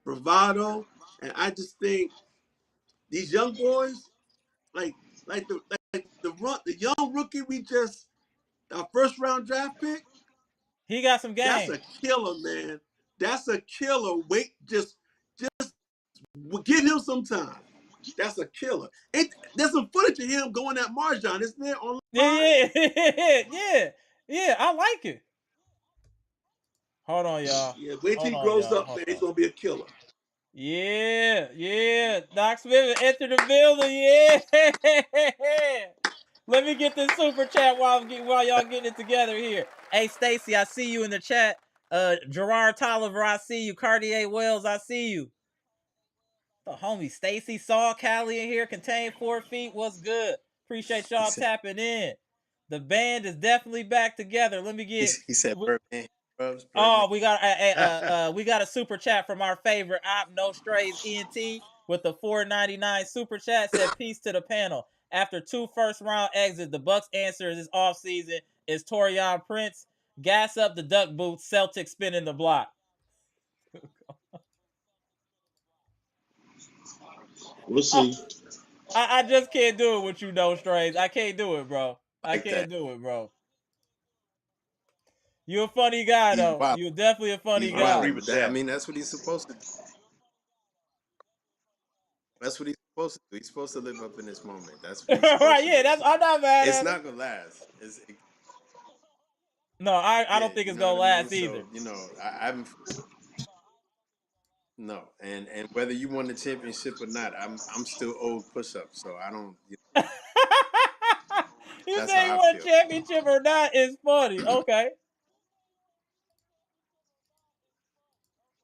bravado. And I just think these young boys, like the young rookie our first round draft pick, he got some game. That's a killer, man. That's a killer. Wait, just give him some time. That's a killer. There's some footage of him going at Marjan. Isn't there online? Yeah. I like it. Hold on, y'all. Yeah, wait till he grows up, man. He's gonna be a killer. Yeah. Doc Smith entered the building. Yeah. Let me get this super chat while y'all getting it together here. Hey, Stacy, I see you in the chat. Gerard Tolliver, I see you. Cartier Wells, I see you. The homie Stacy saw Cali in here. Contained 4 feet. What's good? Appreciate y'all tapping in. The band is definitely back together. Let me get. He said, Birdman. Oh, we got a super chat from our favorite op, No Strays ENT, with the $4.99 super chat. Said peace to the panel. After 2 first-round exits, the Bucks' answer this offseason is Taurean Prince. Gas up the duck boots. Celtics spinning the block. We'll see. I just can't do it with you, No Strays. I can't do it, bro. I can't do it, bro. You're a funny guy, though. Wow. You're definitely a funny guy. I agree with that. I mean, that's what he's supposed to do. That's what he's supposed to do. He's supposed to live up in this moment. That's what he's supposed to do. I'm not mad it's at not going to last. No, I don't think it's going to last either. So, I haven't... No, and whether you won the championship or not, I'm still old push-up, so I don't... You say you won a championship or not is funny. Okay.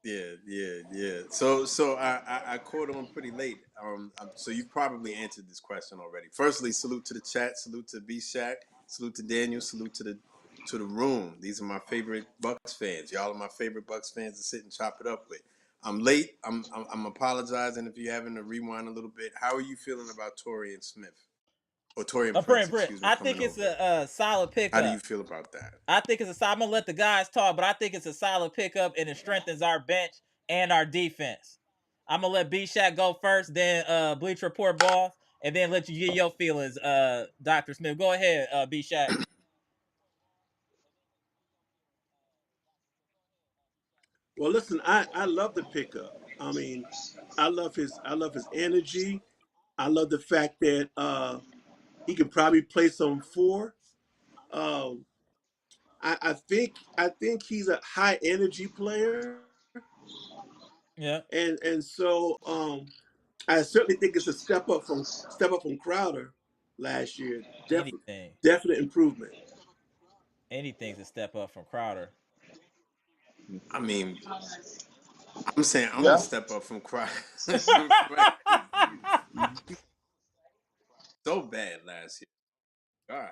Yeah. So I caught on pretty late. So you probably answered this question already. Firstly, salute to the chat, salute to B Shack, salute to Daniel, salute to the room. These are my favorite Bucks fans. Y'all are my favorite Bucks fans to sit and chop it up with. I'm late. I'm apologizing if you're having to rewind a little bit. How are you feeling about Taurean Smith? Or Taurean Prince, excuse me. I think it's a solid pickup. How do you feel about that? I think it's I'm going to let the guys talk, but I think it's a solid pickup and it strengthens our bench and our defense. I'm going to let B-Shack go first, then Bleach Report Balls, and then let you get your feelings, Dr. Smith. Go ahead, B-Shack. Well, listen, I love the pickup. I mean, I love his energy. I love the fact that he could probably play some 4. I think he's a high energy player. Yeah. And so I certainly think it's a step up from Crowder last year. Definite improvement. Anything's a step up from Crowder. I mean, I'm saying I'm gonna step up from Crowder. So bad last year. God.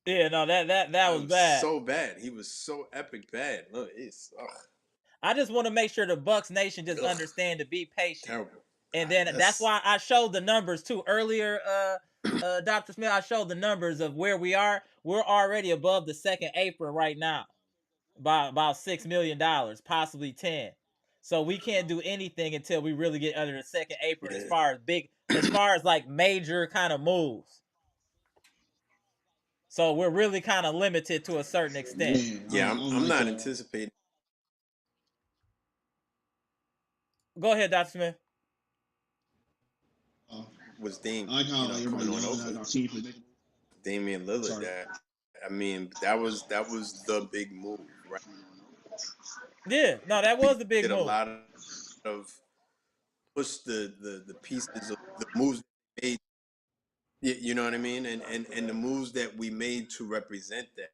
Yeah, no, that was bad. So bad. He was so epic bad. Look, it's I just want to make sure the Bucks Nation just understand to be patient. Terrible. And then that's why I showed the numbers too earlier. Dr. Smith, I showed the numbers of where we are. We're already above the second apron right now by about $6 million, possibly 10. So we can't do anything until we really get under the second apron as far as like major kind of moves. So we're really kind of limited to a certain extent. Man, I'm not anticipating. Go ahead, Dr. Smith. Was Dame, I like how coming on over Damian Lillard. That was the big move, right? Yeah, no, that was the big Did a move. lot of push the pieces of the moves made. You know what I mean, and the moves that we made to represent that.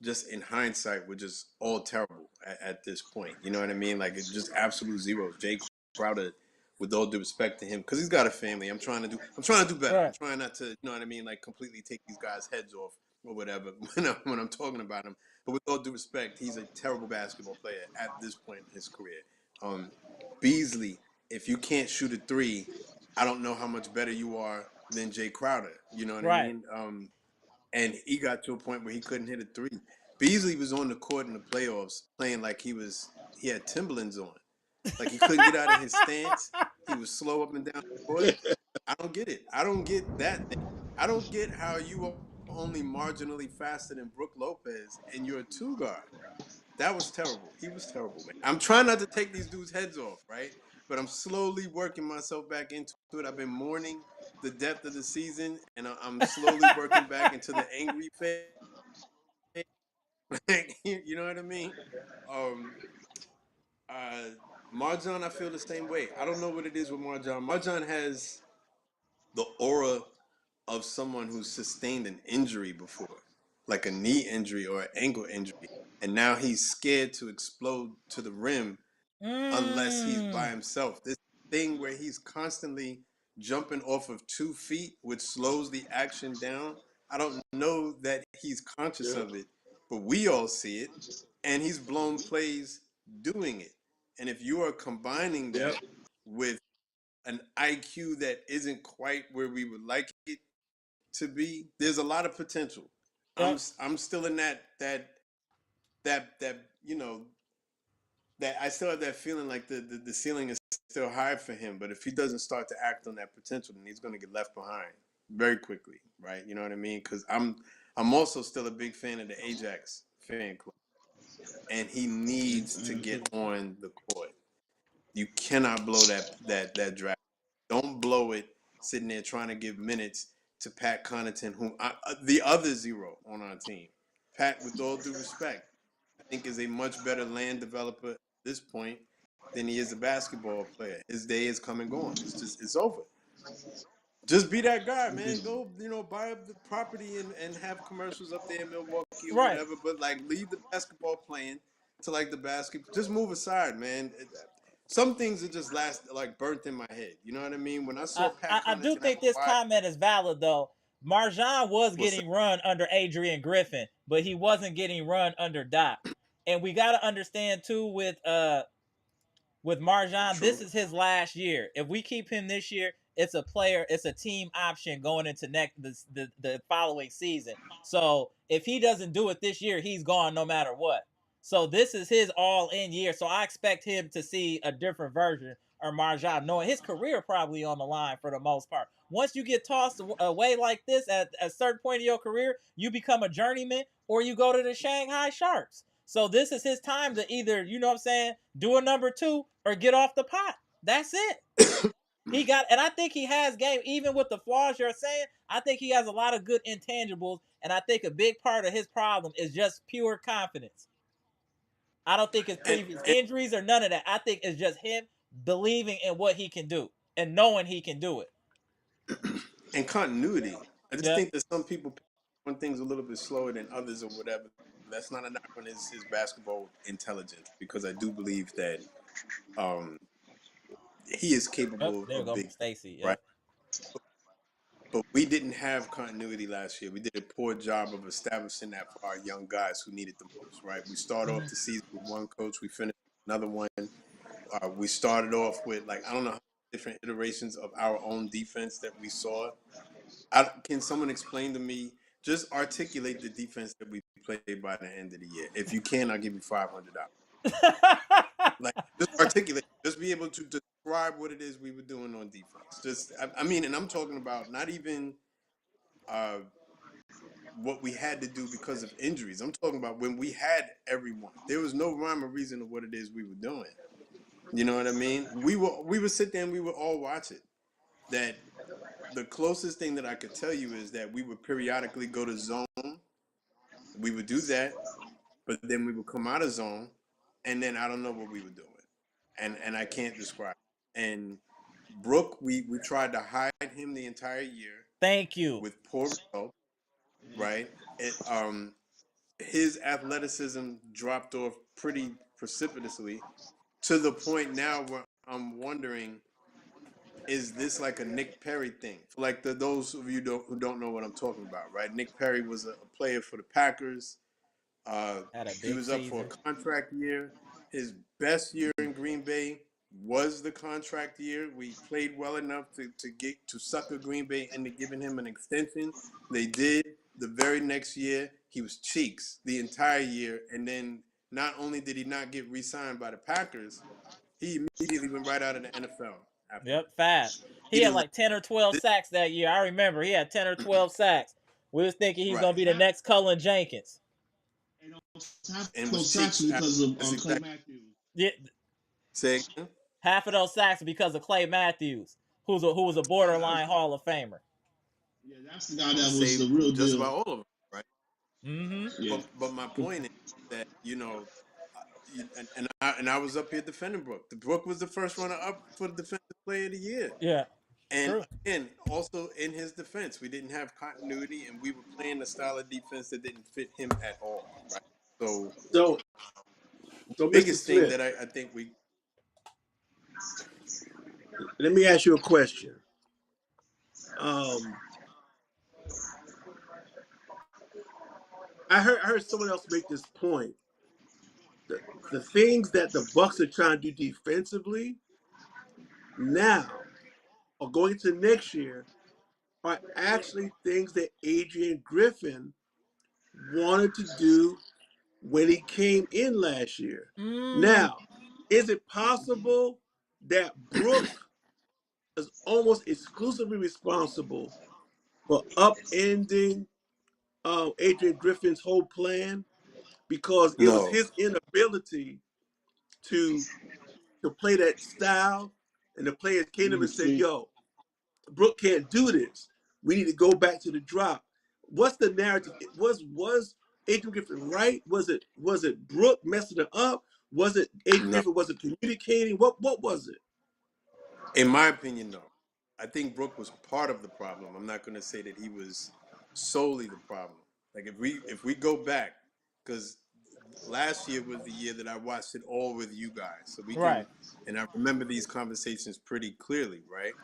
Just in hindsight, were just all terrible at this point. You know what I mean? Like, it's just absolute zeros. Jay Crowder, with all due respect to him, because he's got a family. I'm trying to do better. Right. I'm trying not to, you know what I mean, like completely take these guys' heads off or whatever when I'm talking about him. But with all due respect, he's a terrible basketball player at this point in his career. Beasley, if you can't shoot a three, I don't know how much better you are than Jay Crowder. You know what I mean? And he got to a point where he couldn't hit a three. Beasley was on the court in the playoffs playing like he had Timberlands on. Like, he couldn't get out of his stance. He was slow up and down the court. I don't get it. I don't get that thing. I don't get how you are only marginally faster than Brook Lopez and you're a two guard. That was terrible. He was terrible, man. I'm trying not to take these dudes' heads off, right? But I'm slowly working myself back into it. I've been mourning the depth of the season, and I'm slowly working back into the angry phase. You know what I mean? Marjan, I feel the same way. I don't know what it is with Marjan. Marjan has the aura of someone who's sustained an injury before, like a knee injury or an ankle injury, and now he's scared to explode to the rim unless he's by himself. This thing where he's constantly jumping off of 2 feet, which slows the action down. I don't know that he's conscious of it, but we all see it, and he's blown plays doing it. And if you are combining that with an IQ that isn't quite where we would like it to be, there's a lot of potential. I'm still in that that I still have that feeling like the ceiling is still high for him. But if he doesn't start to act on that potential, then he's going to get left behind very quickly, right? You know what I mean? Because I'm also still a big fan of the Ajax fan club, and he needs to get on the court. You cannot blow that draft. Don't blow it sitting there trying to give minutes to Pat Connaughton, the other zero on our team. Pat, with all due respect, I think is a much better land developer at this point than he is a basketball player. His day is come and gone. It's over. Just be that guy, man. Go, buy up the property and have commercials up there in Milwaukee or whatever. But like, leave the basketball playing to like the basketball. Just move aside, man. Some things are just burnt in my head. You know what I mean? When I saw Pat I do think this comment is valid, though. Marjan was getting run under Adrian Griffin, but he wasn't getting run under Doc. And we got to understand, too, with Marjan, this is his last year. If we keep him this year, it's a team option going into the following season. So if he doesn't do it this year, he's gone no matter what. So this is his all-in year. So I expect him to see a different version of Marjan, knowing his career probably on the line for the most part. Once you get tossed away like this at a certain point in your career, you become a journeyman or you go to the Shanghai Sharks. So this is his time to either, do a number 2 or get off the pot. That's it. And I think he has game, even with the flaws you're saying. I think he has a lot of good intangibles, and I think a big part of his problem is just pure confidence. I don't think it's previous injuries or none of that. I think it's just him believing in what he can do and knowing he can do it. And continuity. I just think that some people pick on things a little bit slower than others or whatever. That's not a knock on his basketball intelligence, because I do believe that he is capable of big things, right? But we didn't have continuity last year. We did a poor job of establishing that for our young guys who needed the most, right? We start off the season with one coach, we finish with another one. We started off with like, I don't know how many different iterations of our own defense that we saw. Can someone explain to me? Just articulate the defense that we played by the end of the year. If you can, I'll give you $500. Like, just articulate. Just be able to describe what it is we were doing on defense. Just, I mean, and I'm talking about not even what we had to do because of injuries. I'm talking about when we had everyone. There was no rhyme or reason to what it is we were doing. You know what I mean? We would sit there and we would all watch it. That the closest thing that I could tell you is that we would periodically go to zone. We would do that, but then we would come out of zone, and then I don't know what we were doing, and I can't describe it. And Brook, we tried to hide him the entire year. Thank you. With poor results, right? His athleticism dropped off pretty precipitously to the point now where I'm wondering, is this like a Nick Perry thing? Like those of you who don't know what I'm talking about, right? Nick Perry was a player for the Packers. He was up for a contract year. His best year in Green Bay was the contract year. We played well enough to sucker Green Bay into giving him an extension. They did. The very next year, he was cheeks the entire year. And then not only did he not get re-signed by the Packers, he immediately went right out of the NFL. Yep, fast. He had like 10 or 12 sacks that year. I remember he had 10 or 12 sacks. We was thinking he's going to be the next Cullen Jenkins. And those sacks because of Clay Matthews. Yeah. Say again? Half of those sacks because of Clay Matthews, who was a borderline Hall of Famer. Yeah, that's the guy that was the real deal. Just about all of them, right? Mm-hmm. Yeah. But my point is that, you know, and I was up here defending Brook. The Brook was the first runner up for the Defensive Player of the Year. Yeah. And again, also in his defense, we didn't have continuity, and we were playing a style of defense that didn't fit him at all. Right? So the biggest thing that I think we. Let me ask you a question. I heard someone else make this point. The things that the Bucks are trying to do defensively now, or going into next year, are actually things that Adrian Griffin wanted to do when he came in last year. Now, is it possible that Brook is almost exclusively responsible for upending Adrian Griffin's whole plan? Because it was his inability to play that style, and the players came to him and said, yo, Brook can't do this. We need to go back to the drop. What's the narrative? Was Adrian Griffin right? Was it Brook messing it up? Was it Adrian Griffin wasn't communicating? What was it? In my opinion, no. I think Brook was part of the problem. I'm not going to say that he was solely the problem. Like if we go back, because last year was the year that I watched it all with you guys, so we can, and I remember these conversations pretty clearly, right?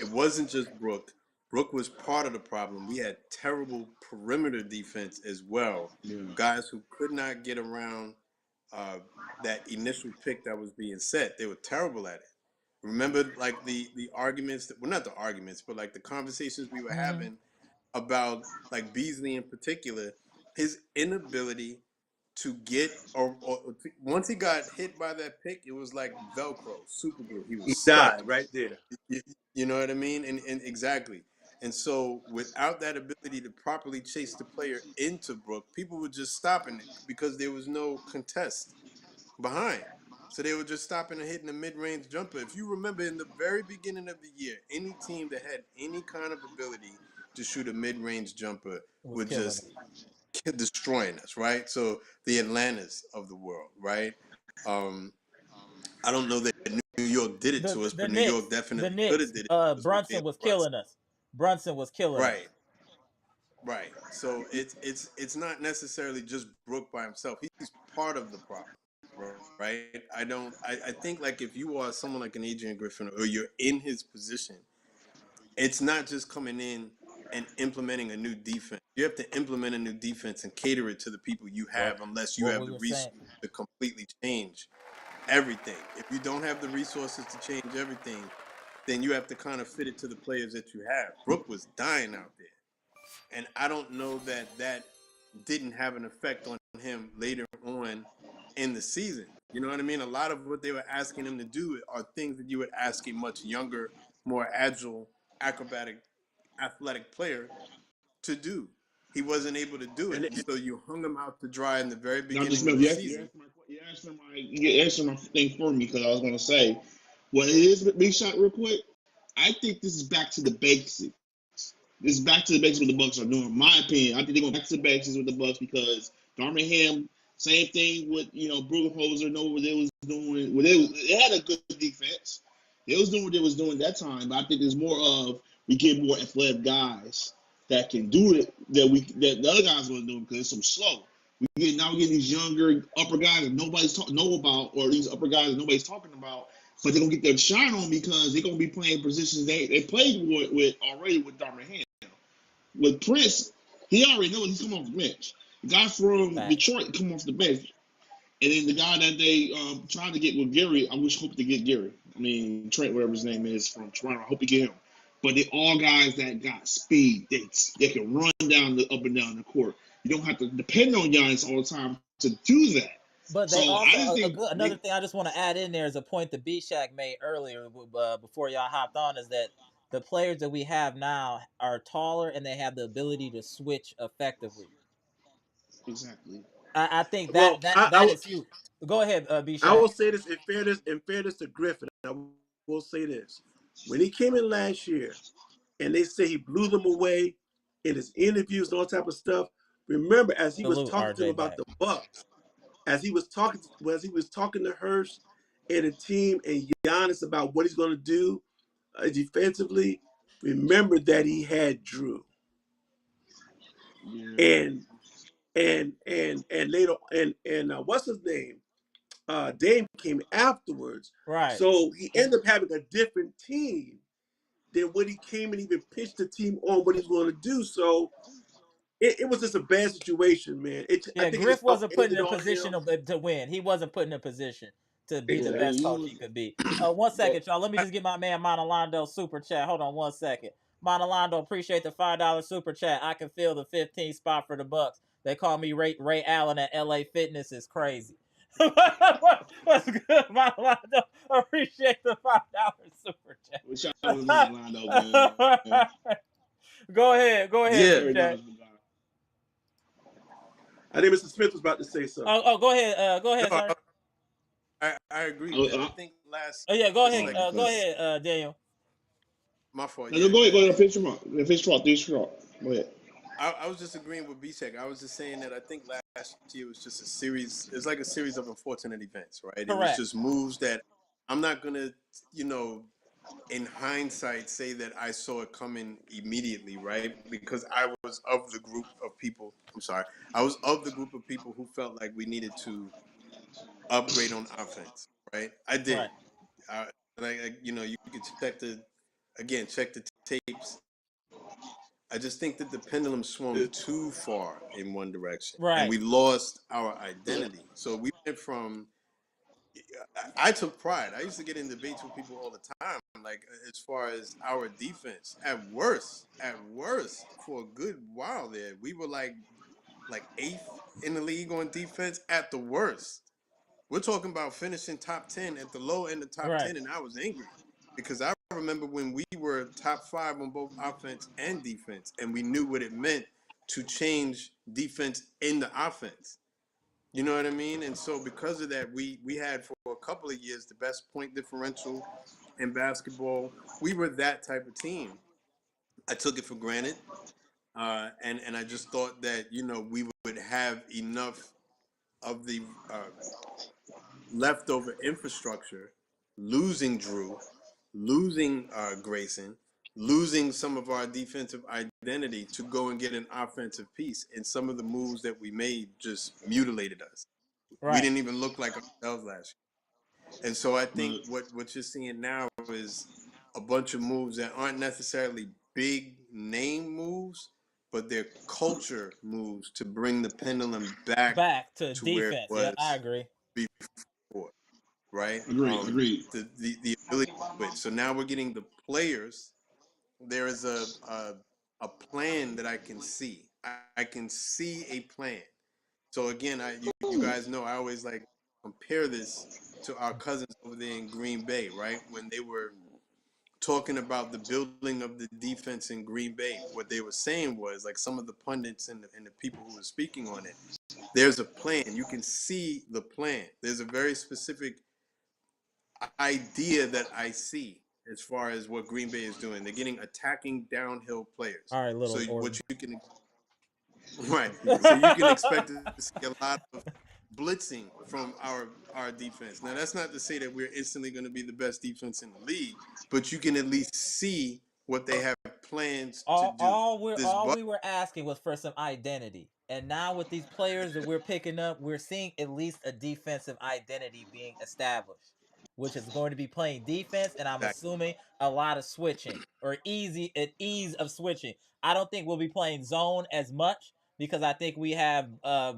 It wasn't just Brook. Brook was part of the problem. We had terrible perimeter defense as well. Yeah. Guys who could not get around that initial pick that was being set. They were terrible at it. Remember, like the arguments, well, not the arguments, but like the conversations we were having about like Beasley in particular, his inability to get or once he got hit by that pick, it was like Velcro, super glue. He died right there. You know what I mean? And exactly. And so without that ability to properly chase the player into Brook, people were just stopping it because there was no contest behind. So they were just stopping and hitting a mid-range jumper. If you remember in the very beginning of the year, any team that had any kind of ability to shoot a mid-range jumper would just destroying us, right? So the Atlantas of the world, right? I don't know that New York did it to us, but New York definitely could have did it. Brunson was killing us. Brunson was killing us. Right. So it's not necessarily just Brook by himself. He's part of the problem, right? I think like if you are someone like an Adrian Griffin or you're in his position, it's not just coming in and implementing a new defense. You have to implement a new defense and cater it to the people you have, unless you have the resources to completely change everything. If you don't have the resources to change everything, then you have to kind of fit it to the players that you have. Brook was dying out there. And I don't know that that didn't have an effect on him later on in the season. You know what I mean? A lot of what they were asking him to do are things that you would ask a much younger, more agile, acrobatic, athletic player to do. He wasn't able to do it. And, And so you hung him out to dry in the very Now, just beginning of remember, the you season. answered my thing for me because I was going to say, well, it is a big shot real quick. I think this is back to the basics. This is back to the basics what the Bucks are doing. In my opinion, I think they're going back to the basics with the Bucks because Darmingham, same thing with Brugelhoser, know what they was doing. Well, they had a good defense. They was doing what they was doing that time, but I think there's more of we get more athletic guys that can do it that the other guys want to do because it's so slow. We get these younger upper guys that nobody's know about, or these upper guys that nobody's talking about, but they're gonna get their shine on because they're gonna be playing positions they played with already with Darmingham. With Prince, he already knows he's coming off the bench. The guy from Detroit come off the bench. And then the guy that they tried to get with Gary, hope to get Gary. I mean, Trent, whatever his name is from Toronto, I hope to get him. But they all guys that got speed. They can run up and down the court. You don't have to depend on Giannis all the time to do that. But they So also I just think another thing I just want to add in there is a point that B-Shack made earlier before y'all hopped on is that the players that we have now are taller and they have the ability to switch effectively. exactly. I think well, that is huge. Go ahead, I B-Shack. will say this in fairness to Griffin. I will say this: when he came in last year, and they say he blew them away in his interviews and all type of stuff. Remember, as he was Salute talking to him RJ about back. the Bucks, as he was talking to Hurst and the team and Giannis about what he's going to do defensively. Remember that he had Drew Yeah. and later and what's his name? Dame came afterwards. Right. So he ended up having a different team than when he came and even pitched the team on what he's going to do. So it was just a bad situation, man. I Yeah, think it Griff just wasn't put in upended a on position him. to win. He wasn't put in a position to be the Yeah, best Exactly. coach he could be. 1 second, y'all. Let me just get my man Monalando super chat. Hold on 1 second. Monalando, appreciate the $5 super chat. I can feel the 15th spot for the Bucks. They call me Ray Allen at LA Fitness is crazy. What's good, Monalando? Appreciate the $5 super chat. Which I was on Orlando, man. Go ahead, Yeah. Very B-Shack. knowledgeable guy. I think Mr. Smith was about to say something. Go ahead, No, sir. I agree with that. I think last Oh yeah, go it's ahead. like Go ahead, Daniel. my fault. No, Yeah, go go ahead. ahead, Daniel. Finish him up. Finish him up. Go ahead. I was just agreeing with B-Tech. I was just saying that I think last year was just a series. It's like a series of unfortunate events, right? It was Correct. just moves that I'm not gonna, in hindsight, say that I saw it coming immediately, right? Because I was of the group of people. I'm sorry, I was of the group of people who felt like we needed to upgrade on offense, right? I did. Right. You could check the tapes. I just think that the pendulum swung too far in one direction, and Right. we lost our identity. So we went from. I took pride. I used to get in debates with people all the time, like as far as our defense. At worst, for a good while there, we were like eighth in the league on defense. At the worst, we're talking about finishing top 10 at the low end of top Right. 10, and I was angry because I remember when we were top 5 on both offense and defense, and we knew what it meant to change defense into offense. You know what I mean? And so because of that, we had for a couple of years the best point differential in basketball. We were that type of team. I took it for granted, and I just thought that we would have enough of the leftover infrastructure, losing Drew, losing Grayson, losing some of our defensive identity to go and get an offensive piece. And some of the moves that we made just mutilated us. We Right. didn't even look like ourselves last year. And so I think Right. what you're seeing now is a bunch of moves that aren't necessarily big name moves, but they're culture moves to bring the pendulum back Back to to where it defense. Yeah, I was agree. before. right? Agreed. The ability to switch. So now we're getting the players. There is a plan that I can see. I can see a plan. So again, you guys know I always like compare this to our cousins over there in Green Bay, right? When they were talking about the building of the defense in Green Bay, what they were saying was like some of the pundits and the people who were speaking on it. There's a plan. You can see the plan. There's a very specific idea that I see as far as what Green Bay is doing. They're getting attacking downhill players. All right, So little what Orton. you can right. So you can expect to see a lot of blitzing from our defense. Now that's not to say that we're instantly going to be the best defense in the league, but you can at least see what they have plans to do. This All we were asking was for some identity. And now with these players that we're picking up, we're seeing at least a defensive identity being established, which is going to be playing defense, and I'm assuming a lot of switching or ease of switching. I don't think we'll be playing zone as much because I think we have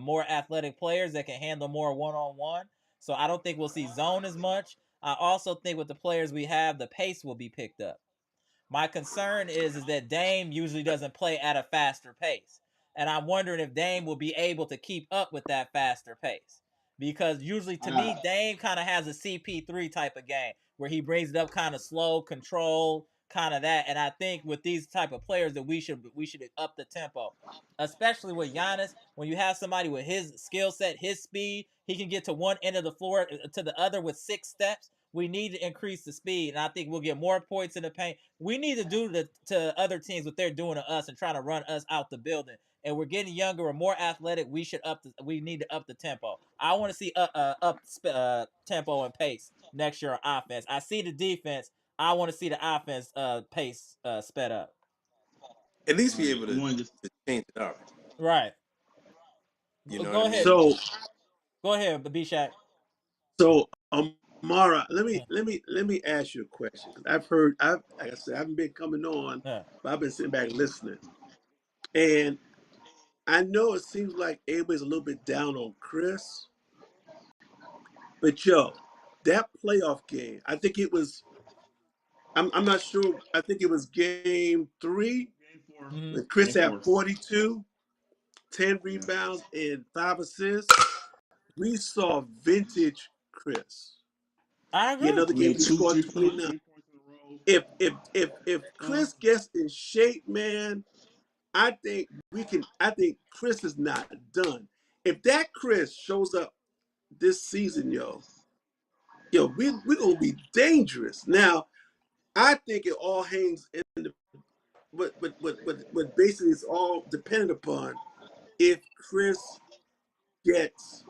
more athletic players that can handle more one-on-one. So I don't think we'll see zone as much. I also think with the players we have, the pace will be picked up. My concern is that Dame usually doesn't play at a faster pace. And I'm wondering if Dame will be able to keep up with that faster pace. Because usually to me, Dame kind of has a CP3 type of game where he brings it up kind of slow, control, kind of that. And I think with these type of players that we should up the tempo. Especially with Giannis, when you have somebody with his skill set, his speed, he can get to one end of the floor to the other with 6 steps. We need to increase the speed, and I think we'll get more points in the paint. We need to do to other teams what they're doing to us and trying to run us out the building. And we're getting younger and more athletic. We need to up the tempo. I want to see tempo and pace next year on offense. I see the defense. I want to see the offense pace sped up. at least be able to change it up. Right. You know what Go I ahead. mean? So Go ahead, B Shaq. so Amara, let me ask you a question because like I said, I haven't been coming on, but I've been sitting back listening, and I know it seems like everybody's a little bit down on Chris, but yo, that playoff game, I think it was. I'm not sure. I think it was game 3 when Chris had 42, 10 rebounds, and 5 assists. We saw vintage Chris. I He had agree. another game he scored 29. If Chris gets in shape, man, I think we can. I think Chris is not done. If that Chris shows up this season, we're gonna be dangerous. Now, I think it all hangs in the what basically is all dependent upon if Chris gets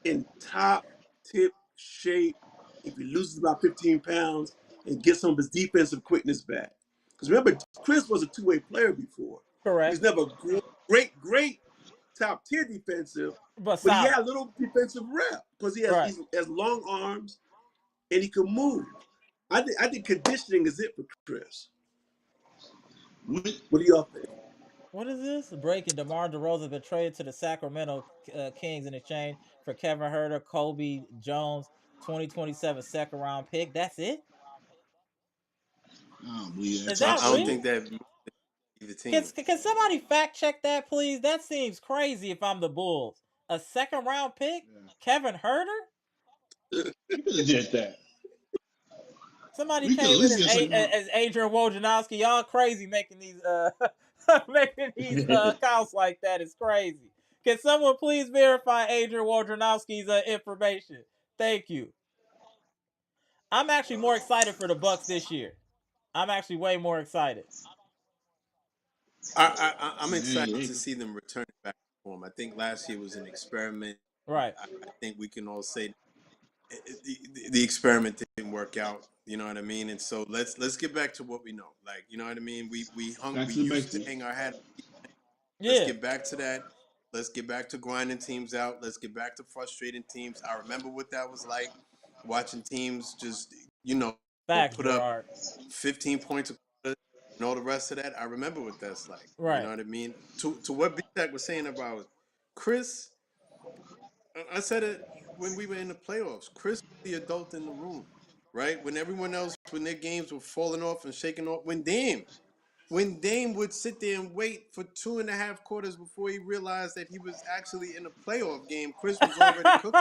in top tip shape, if he loses about 15 pounds and gets some of his defensive quickness back. Because remember, Chris was a two-way player before. Correct. He's never great top tier defensive, But but he solid. had a little defensive rep because he Right. has long arms and he can move. I think conditioning is it for Chris. What do y'all think? What is this? Breaking DeMar DeRozan been traded to the Sacramento Kings in exchange for Kevin Herter, Kobe Jones, 2027 second round pick. That's it? Is that I don't real? think that the Can, team. can somebody fact check that, please? That seems crazy if I'm the Bulls. A second round pick? Kevin Herter? You could have did that. Somebody We could at came in least get some. as Adrian Wojnarowski. Y'all crazy making these making these accounts like that is crazy. Can someone please verify Adrian Wojnarowski's information? Thank you. I'm actually more excited for the Bucks this year. I'm actually way more excited. I'm excited to see them return back to form. I think last year was an experiment. Right. I think we can all say the experiment didn't work out. You know what I mean? And so let's get back to what we know. Like, you know what I mean? We used to hang our hat. Let's get back to that. Let's get back to grinding teams out. Let's get back to frustrating teams. I remember what that was like, watching teams just Facts, put up Gerard. 15 points and all the rest of that. I remember what that's like. Right. You know what I mean? To what B-Tech was saying about Chris, I said it when we were in the playoffs. Chris was the adult in the room, right? When everyone else, when their games were falling off and shaking off, when Dame would sit there and wait for 2.5 quarters before he realized that he was actually in a playoff game, Chris was already cooking.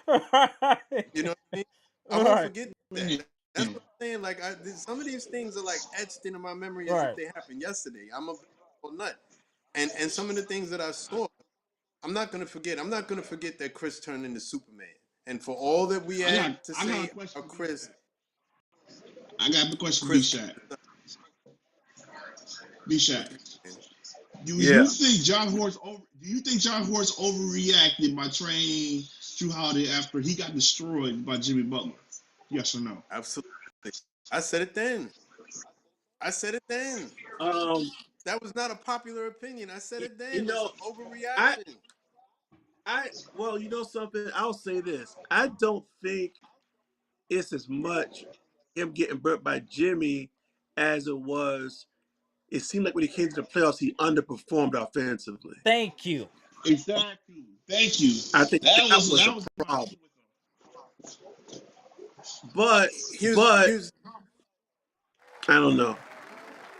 Right. You know what I mean? I won't Right. forget that. That's what I'm saying. Like, some of these things are like etched into my memory as if Right. they happened yesterday. I'm a baseball nut, and some of the things that I saw, I'm not gonna forget. I'm not gonna forget that Chris turned into Superman. And for all that we I had got to I got a say question about for B Chris, Shaq. I got the question for B Chris, Shaq. B Shaq. Do Yeah. you think John Horst overreacted by trading Drew Holiday after he got destroyed by Jimmy Butler? Yes or no? absolutely. I said it then. I said it then. Um, That was not a popular opinion. I said it you then. It's know, an I overreaction. well, you know something. I'll say this. I don't think it's as much him getting burnt by Jimmy as it was. It seemed like when he came to the playoffs, he underperformed offensively. Thank you. Exactly. Thank you. I think that was That the was my problem. issue with him. But Here's but here's I don't know.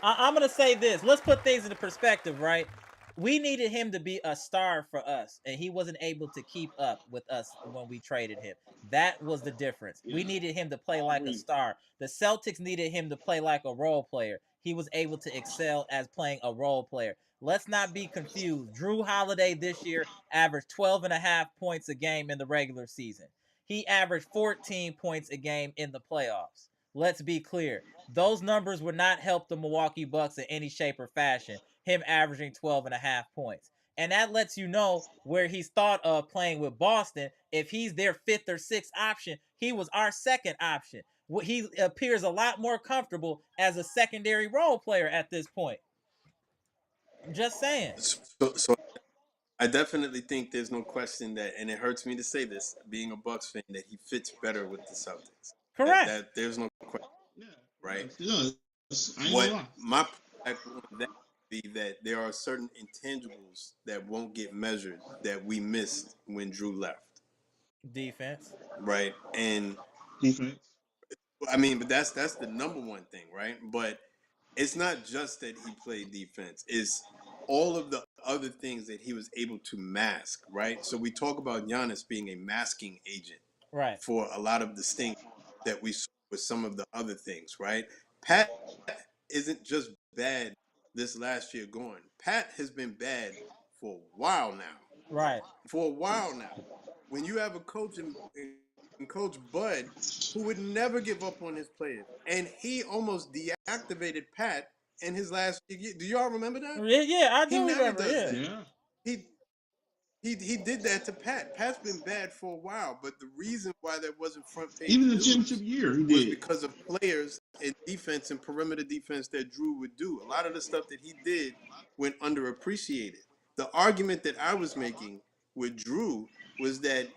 I'm gonna say this. Let's put things into perspective, right? We needed him to be a star for us, and he wasn't able to keep up with us when we traded him. That was the difference. Yeah, We needed him to play I like a agree. star. The Celtics needed him to play like a role player. He was able to excel as playing a role player. Let's not be confused. Drew Holiday this year averaged 12 and a half points a game in the regular season. He averaged 14 points a game in the playoffs. Let's be clear. Those numbers would not help the Milwaukee Bucks in any shape or fashion, him averaging 12 and a half points. And that lets you know where he's thought of playing with Boston. If he's their fifth or sixth option, he was our second option. He appears a lot more comfortable as a secondary role player at this point. I'm just saying. so I definitely think there's no question that, and it hurts me to say this, being a Bucks fan, that he fits better with the Celtics. Correct. That there's no question, Yeah, right? it does. I ain't gonna What lie. my pushback on that would be that there are certain intangibles that won't get measured that we missed when Drew left, Defense. right? And Defense. I mean, but that's the number one thing, right? But it's not just that he played defense; it's all of the other things that he was able to mask, right? So we talk about Giannis being a masking agent Right. for a lot of the things that we saw with some of the other things, right? Pat isn't just bad this last year going. Pat has been bad for a while now. Right. For a while now. When you have a coach in Coach Bud who would never give up on his players, and he almost deactivated Pat in his last year. Do y'all remember that? Yeah, yeah, I He do never remember. does Yeah. that. Yeah. He he did that to Pat. Pat's been bad for a while, but the reason why there wasn't front page Even the championship news year, he was did. because of players in defense and perimeter defense that Drew would do. A lot of the stuff that he did went underappreciated. The argument that I was making with Drew was that,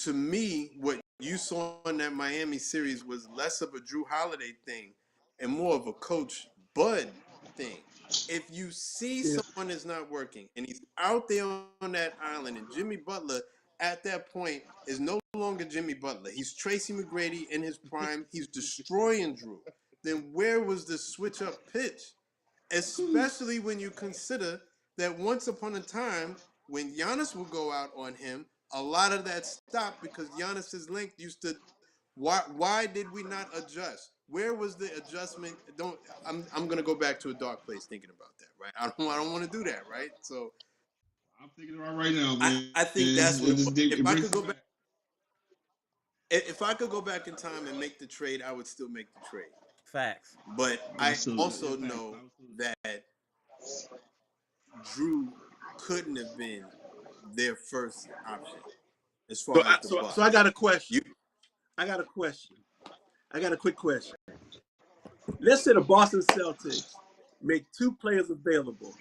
to me, what you saw in that Miami series was less of a Drew Holiday thing and more of a Coach Bud thing. If you see Yeah. someone is not working and he's out there on that island, and Jimmy Butler at that point is no longer Jimmy Butler, he's Tracy McGrady in his prime, he's destroying Drew, then where was the switch up pitch? Especially when you consider that once upon a time, when Giannis would go out on him, a lot of that stopped because Giannis's length used to. Why did we not adjust? Where was the adjustment? I'm gonna go back to a dark place thinking about that, right? I don't want to do that, right? So I'm thinking about it right now, man. I think that's what it was. It brings it back. If I could go back in time and make the trade, I would still make the trade. Facts. But I also Absolutely. know that Drew couldn't have been their first option as So far I, as the so Bucks. so I got a You question. I got a question. I got a quick question. Let's say the Boston Celtics make two players available.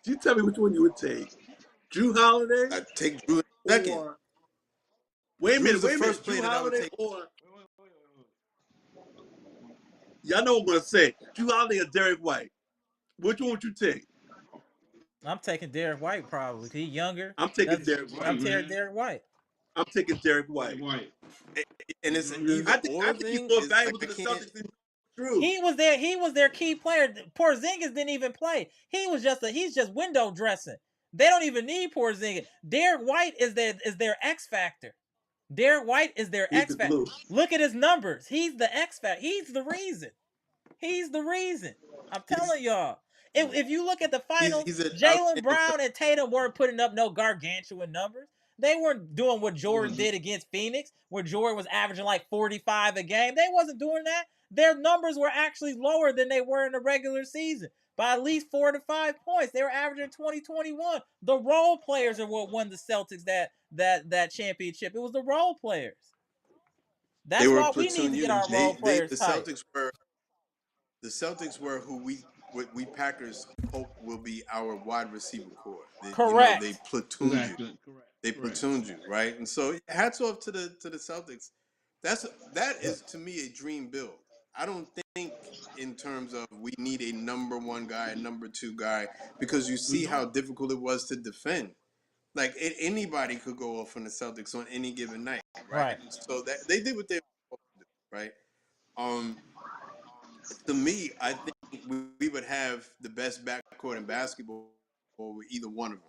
You tell me which one you would take. Drew Holiday take Drew in second. or wait a Drew's minute, the wait a minute. first Drew player that I would Holiday take. or y'all know what I'm gonna say. Drew Holiday or Derek White. Which one would you take? I'm taking Derek White probably. He younger. I'm taking That's Derek I'm White. taking Derek White. I'm taking Derek White. White. And it's an Okay. either I think or he's thing. more Is like valuable I to the can't. Celtics than Drew. He was there. He was their key player. Porzingis didn't even play. He's just window dressing. They don't even need Porzingis. Derek White is their X factor. Derek White is their He's X the factor. glue. Look at his numbers. He's the X factor. He's the reason. He's the reason. I'm He's telling y'all. If you look at the finals, he's an Jaylen outstanding. Brown and Tatum weren't putting up no gargantuan numbers. They weren't doing what Jordan did against Phoenix, where Jordan was averaging like 45 a game. They wasn't doing that. Their numbers were actually lower than they were in the regular season by at least 4 to 5 points. They were averaging 20-21. The role players are what won the Celtics that championship. It was the role players. They That's were why we need platoon to get unit. our role players The tight. Celtics were who we Packers hope will be our wide receiver core. Correct. They platooned you. Correct. They platooned you, right? And so hats off to the Celtics. That is to me a dream build. I don't think in terms of we need a number one guy, a number two guy, because you see how difficult it was to defend. Like anybody could go off on the Celtics on any given night, right? So that they did what they were supposed to do, right? To me, I think we would have the best backcourt in basketball with either one of them.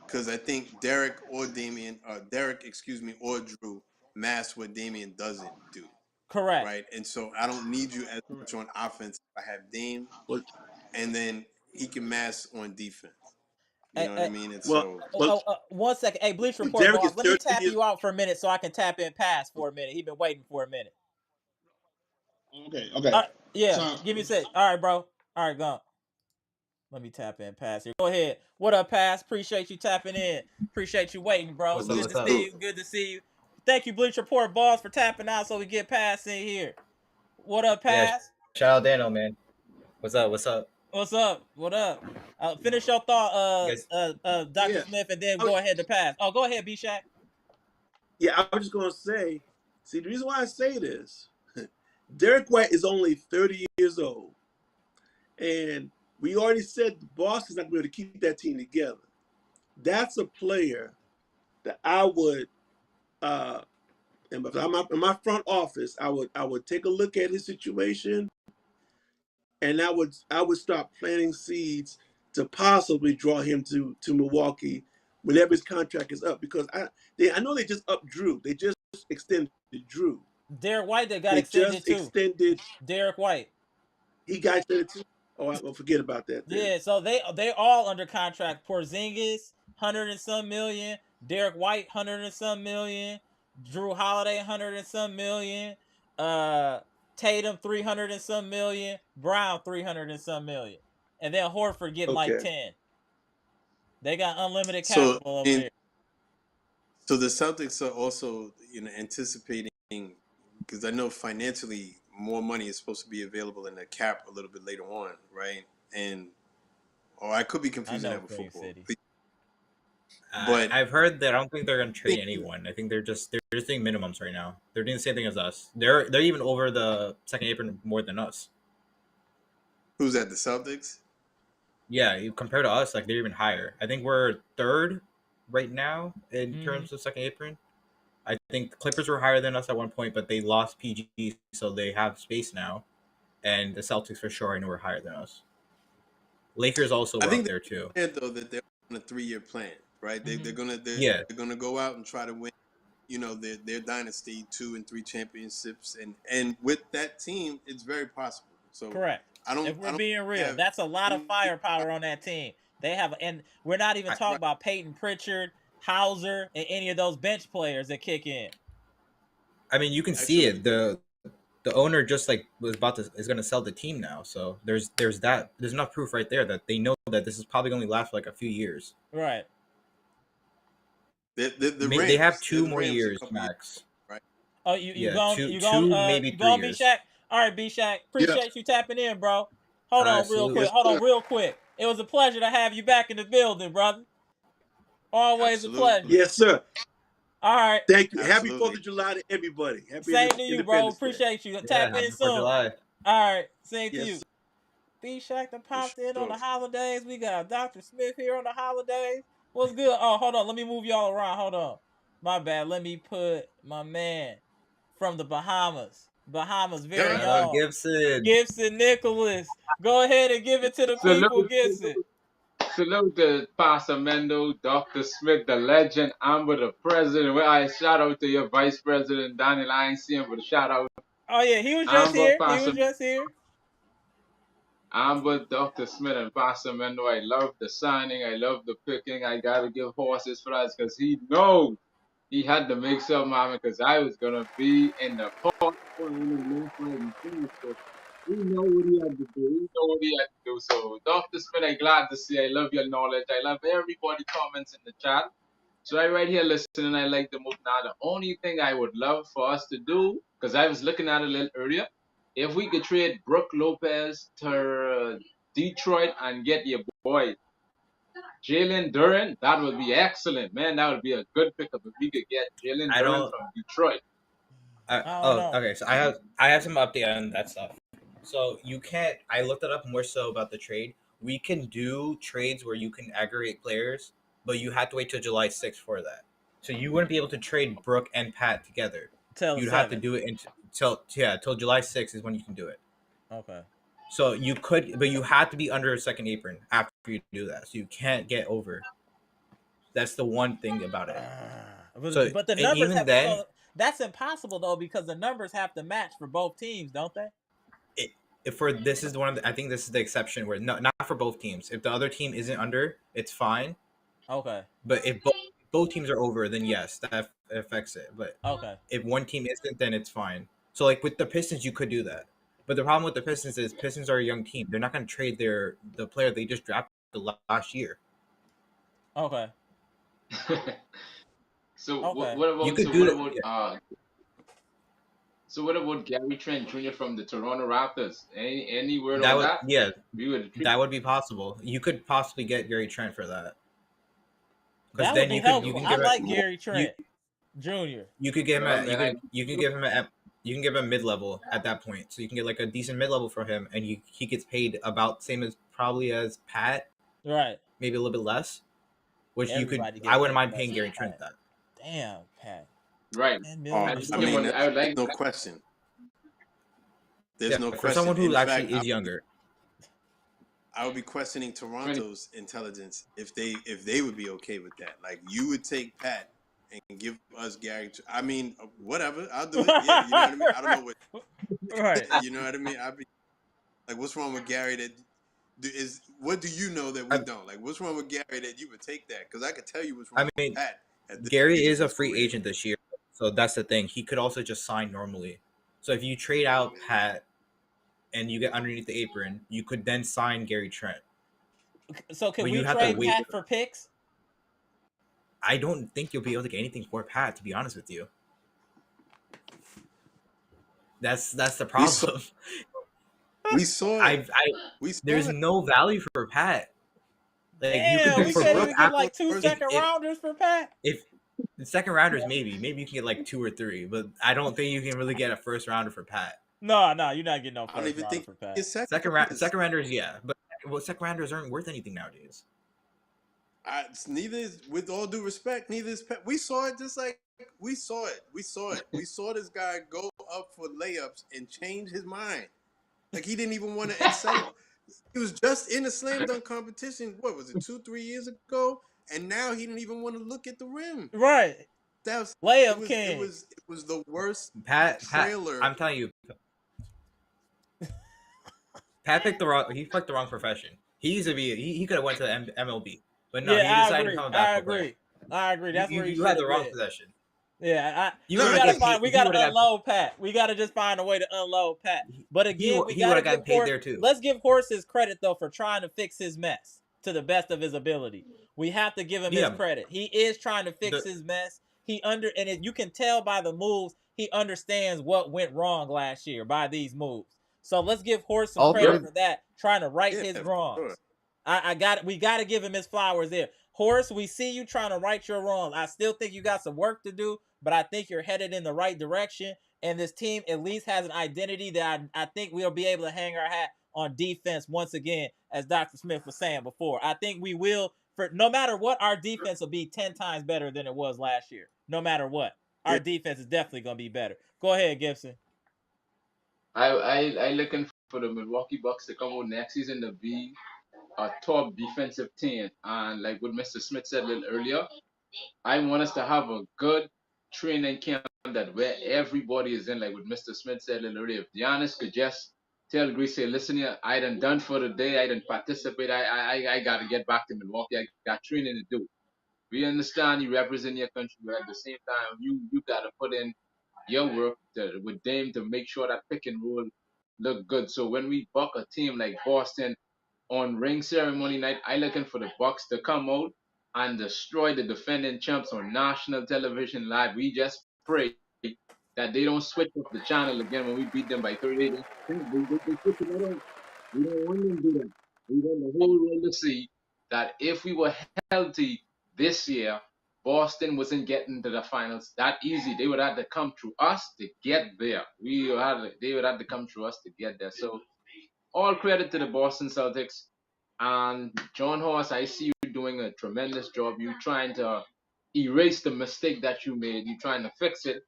Because I think Derek, or Drew mask what Damian doesn't do. Correct. Right? And so I don't need you as much on offense. I have Dame, and then he can mask on defense. You know what I mean? And so... 1 second. Hey, Bleach Report Derek boss, is let me 30 tap years. you out for a minute so I can tap in pass for a minute. He's been waiting for a minute. Okay. Yeah, So, give me a sec. All right, bro. All right, go. Let me tap in pass here. Go ahead. What up, pass? Appreciate you tapping in. Appreciate you waiting, bro. What's Good up? to see you. Good to see you. Thank you, Bleach Report boss, for tapping out so we get pass in here. What up, pass? Yeah, shout out Daniel, man. What's up? What's up? What up? Finish your thought, Dr. Smith, and then go ahead to pass. Oh, go ahead, B-Shaq. Yeah, I was just going to say, see, the reason why I say this, Derek White is only 30 years old. And we already said Boston's not going to be able to keep that team together. That's a player that I would, in my front office, I would take a look at his situation, and I would start planting seeds to possibly draw him to Milwaukee whenever his contract is up, because I know they just upped Drew. They just extended Drew. Derek White that got extended too. Derek White. He got extended too. Oh, I'll forget about that then. Yeah, so they all under contract. Porzingis, 100 and some million. Derek White, 100 and some million. Drew Holiday, 100 and some million. Tatum, 300 and some million. Brown, 300 and some million. And then Horford getting like 10. They got unlimited capital over there. So the Celtics are also, anticipating, because I know financially more money is supposed to be available in the cap a little bit later on, right? I could be confusing that with football. But I've heard that I don't think they're going to trade anyone. I think they're just doing minimums right now. They're doing the same thing as us. They're even over the second apron more than us. Who's that? The Celtics? Yeah, compared to us, like they're even higher. I think we're third right now in terms of second apron. I think the Clippers were higher than us at one point, but they lost PG, so they have space now. And the Celtics for sure I know are higher than us. Lakers also were up there too. I think though that they're on a 3-year plan, right? They're gonna go out and try to win, their dynasty 2 and 3 championships, and with that team, it's very possible. So correct. If we're being real, that's a lot of firepower on that team. They have, and we're not even talking about Peyton Pritchard, Hauser, and any of those bench players that kick in. I mean, you can see it. The owner just like is going to sell the team now. So there's enough proof right there that they know that this is probably going to last for like a few years. Right. They have 2 more years max. Right. Oh, you going maybe 3 years. B-Shaq? All right, B-Shaq. Appreciate you tapping in, bro. Hold on real quick. It was a pleasure to have you back in the building, brother. Always a pleasure. Yes, sir. All right. Thank you. Happy 4th of July to everybody. Same to you, bro. Appreciate you. Tap in soon. All right. Same to you. B-Shaq that popped in on the holidays. We got Dr. Smith here on the holidays. What's good? Oh, hold on. Let me move y'all around. Hold on. My bad. Let me put my man from the Bahamas. Bahamas very Done. Shout out own. Gibson. Gibson Nicholas. Go ahead and give it to the people, Salute, Gibson. salute to Pastor Mendo, Dr. Smith, the legend, Amber, the president. Well, I shout out to your vice president, Daniel. I ain't see him, but a shout out Oh yeah, he was just Amber, here. He Pastor was just here. Amber, Dr. Smith, and Pastor Mendo. I love the signing. I love the picking. I gotta give horses for that because he knows he had to make some happen because I was gonna be in the park. So we know what he had to do. We know what he had to do. So, Dr. Smith, I'm glad to see. I love your knowledge. I love everybody comments in the chat. So I right here listening. I like the move now. The only thing I would love for us to do, because I was looking at it a little earlier, if we could trade Brook Lopez to Detroit and get your boy Jalen Duran, that would be excellent, man. That would be a good pickup if we could get Jalen I Duran don't. from Detroit. I don't Oh, know. okay. So I have some update on that stuff. So you can't. I looked it up more so about the trade. We can do trades where you can aggregate players, but you have to wait till July 6th for that. So you wouldn't be able to trade Brooke and Pat together. Tell the You'd have to 7th. do it till July 6th is when you can do it. Okay. So you could, but you have to be under a second apron after you do that. So you can't get over. That's the one thing about it. So But the and numbers even have then, so that's impossible though because the numbers have to match for both teams, don't they? for this is one of the, I think this is the exception where not for both teams. If the other team isn't under, it's fine. Okay. But if both teams are over, then yes, that affects it. But Okay. if one team isn't, then it's fine. So like with the Pistons, you could do that. But the problem with the Pistons is Pistons are a young team. They're not going to trade the player they just drafted last year. Okay. So Okay. what about You could so do what that. about Yeah. so what about Gary Trent Jr. from the Toronto Raptors? Any word That on would that? yeah, We would that would be possible. You could possibly get Gary Trent for that. Because That would then be you helpful. can I give like it Gary you Trent Jr. you could give him well, a man, you can give him a you can give him mid level at that point. So you can get like a decent mid level for him, and he gets paid about same as probably as Pat, Right. maybe a little bit less. Which Everybody I gets wouldn't paid mind less paying than Gary Trent Pat. that. Damn, Pat. right. 10 million or And I him mean, something. I would like there's no question. There's Yeah, no for someone question. who In actually fact, is younger. I would be questioning Toronto's intelligence if they would be okay with that. Like you would take Pat and give us Gary. I mean, whatever. I'll do it. Yeah, you know what I mean. I don't know what. Right. You know what I mean. I'd be like, what's wrong with Gary? What do you know that we I, don't? Like, what's wrong with Gary that you would take that? Because I could tell you what's I wrong mean, with Pat at this Gary stage is of a his free career. agent this year, so that's the thing. He could also just sign normally. So if you trade out Pat and you get underneath the apron, you could then sign Gary Trent. So can But we you have to trade wait. Pat for picks? I don't think you'll be able to get anything for Pat, to be honest with you. That's the problem. We saw it. There's no value for Pat. Like you could Damn, do we for can't Brooke even get like two if- second rounders for Pat. if the second rounders maybe you can get like 2 or 3, but I don't think you can really get a first rounder for Pat. No, you're not getting no I don't first even rounder think for Pat. it's Second rounders, yeah, but second rounders aren't worth anything nowadays. Neither is, with all due respect, neither is Pat. We saw it just like we saw it. We saw this guy go up for layups and change his mind. Like he didn't even want to settle. He was just in a slam dunk competition. What was it, 2-3 years ago? And now he didn't even want to look at the rim. Right. That was Layup it was the worst Pat, trailer. I'm telling you, Pat picked the wrong profession. He used to be he could have went to the MLB, but no, he decided to become a basketball player. I agree. That's where you had the wrong possession. Yeah, we he gotta unload Pat. We gotta just find a way to unload Pat. But again, he would have gotten paid there too. Let's give Horses credit though for trying to fix his mess to the best of his ability. We have to give him his credit. He is trying to fix his mess. You can tell by the moves he understands what went wrong last year by these moves. So let's give Horse some credit for that, trying to right his wrongs. Sure. We got to give him his flowers there. Horace, we see you trying to right your wrongs. I still think you got some work to do, but I think you're headed in the right direction. And this team at least has an identity that I think we'll be able to hang our hat on defense once again, as Dr. Smith was saying before. I think we will for no matter what, our defense will be 10 times better than it was last year. No matter what, our defense is definitely gonna be better. Go ahead, Gibson. I looking for the Milwaukee Bucks to come out next season to be a top defensive team. And like what Mr. Smith said a little earlier, I want us to have a good training camp that where everybody is in. Like what Mr. Smith said a little earlier, if Giannis could just tell Greece, say, listen here, I done for the day, I didn't participate, I gotta get back to Milwaukee, I got training to do. We understand you represent your country, but at the same time, you gotta put in your work with Dame to make sure that pick and roll look good. So when we buck a team like Boston on ring ceremony night, I looking for the Bucks to come out and destroy the defending champs on national television live. We just pray that they don't switch up the channel again when we beat them by 38. They switch it up. We don't want them to do that. We want the whole world to see that if we were healthy this year, Boston wasn't getting to the finals that easy. They would have to come through us to get there. They would have to come through us to get there. So all credit to the Boston Celtics. And John Horst, I see you doing a tremendous job. You trying to erase the mistake that you made. You trying to fix it